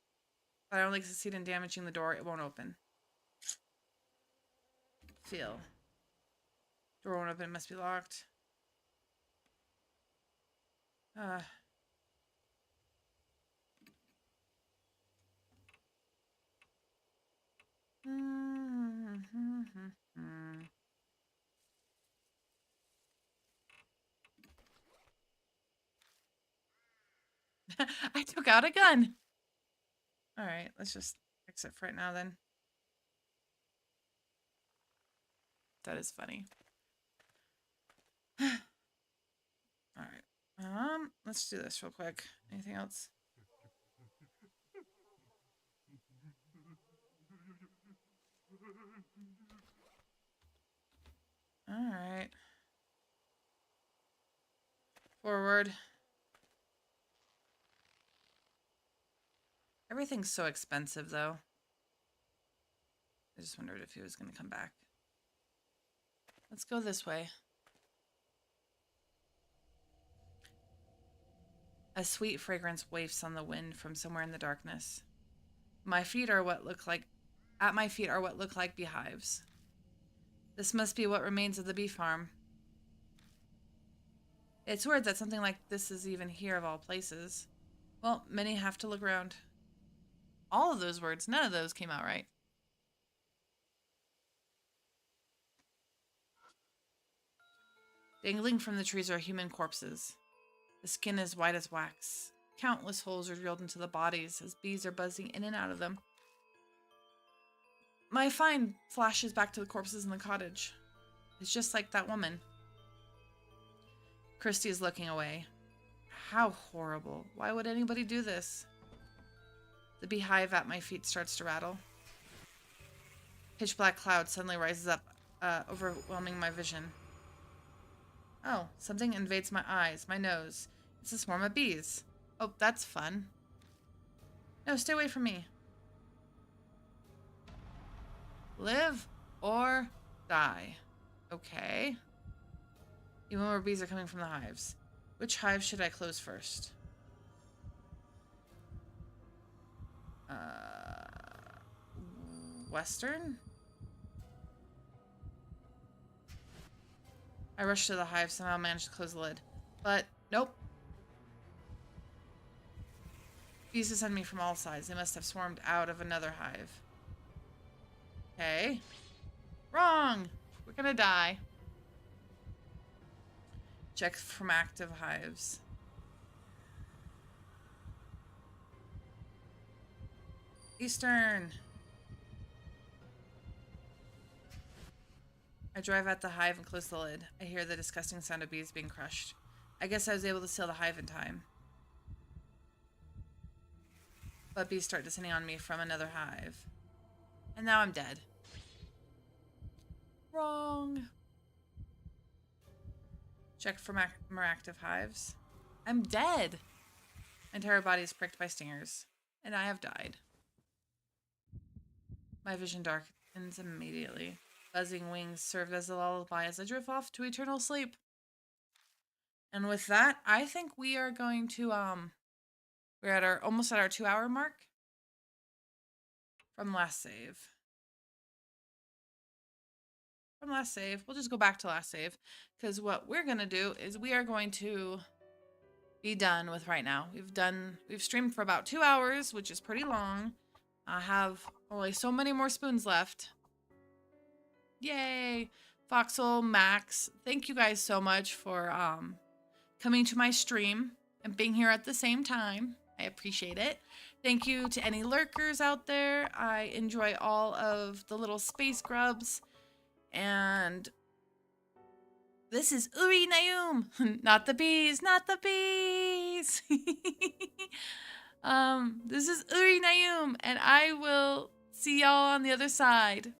If I only succeed in damaging the door, it won't open. Feel. Door won't open. It must be locked. I took out a gun. All right, let's just fix it for right now then. That is funny. All right. Let's do this real quick. Anything else? All right. Forward. Everything's so expensive, though. I just wondered if he was going to come back. Let's go this way. A sweet fragrance wafts on the wind from somewhere in the darkness. My feet are what look like At my feet are what look like beehives. This must be what remains of the bee farm. It's weird that something like this is even here of all places. Well, many have to look around. All of those words, none of those came out right. Dangling from the trees are human corpses. The skin is white as wax. Countless holes are drilled into the bodies as bees are buzzing in and out of them. My find flashes back to the corpses in the cottage. It's just like that woman. Christy is looking away. How horrible. Why would anybody do this? The beehive at my feet starts to rattle. Pitch black cloud suddenly rises up, overwhelming my vision. Oh, something invades my eyes, my nose. It's a swarm of bees. Oh, that's fun. No, stay away from me. Live or die. Okay. Even more bees are coming from the hives. Which hive should I close first? Western? I rushed to the hive, somehow managed to close the lid. But, nope. Bees descend me from all sides. They must have swarmed out of another hive. Okay. Wrong! We're gonna die. Check from active hives. Eastern. I drive at the hive and close the lid. I hear the disgusting sound of bees being crushed. I guess I was able to seal the hive in time. But bees start descending on me from another hive. And now I'm dead. Wrong. Check for more active hives. I'm dead. My entire body is pricked by stingers. And I have died. My vision darkens immediately. Buzzing wings served as a lullaby as I drift off to eternal sleep. And with that, I think we are going to, we're at almost at our 2-hour mark from last save. We'll just go back to last save, because what we're going to do is we are going to be done with right now. We've streamed for about 2 hours, which is pretty long. I have only so many more spoons left. Yay! Foxel, Max, thank you guys so much for coming to my stream and being here at the same time. I appreciate it. Thank you to any lurkers out there. I enjoy all of the little space grubs. And this is Uri Nayum. Not the bees, not the bees. This is Uri Nayum, and I will see y'all on the other side.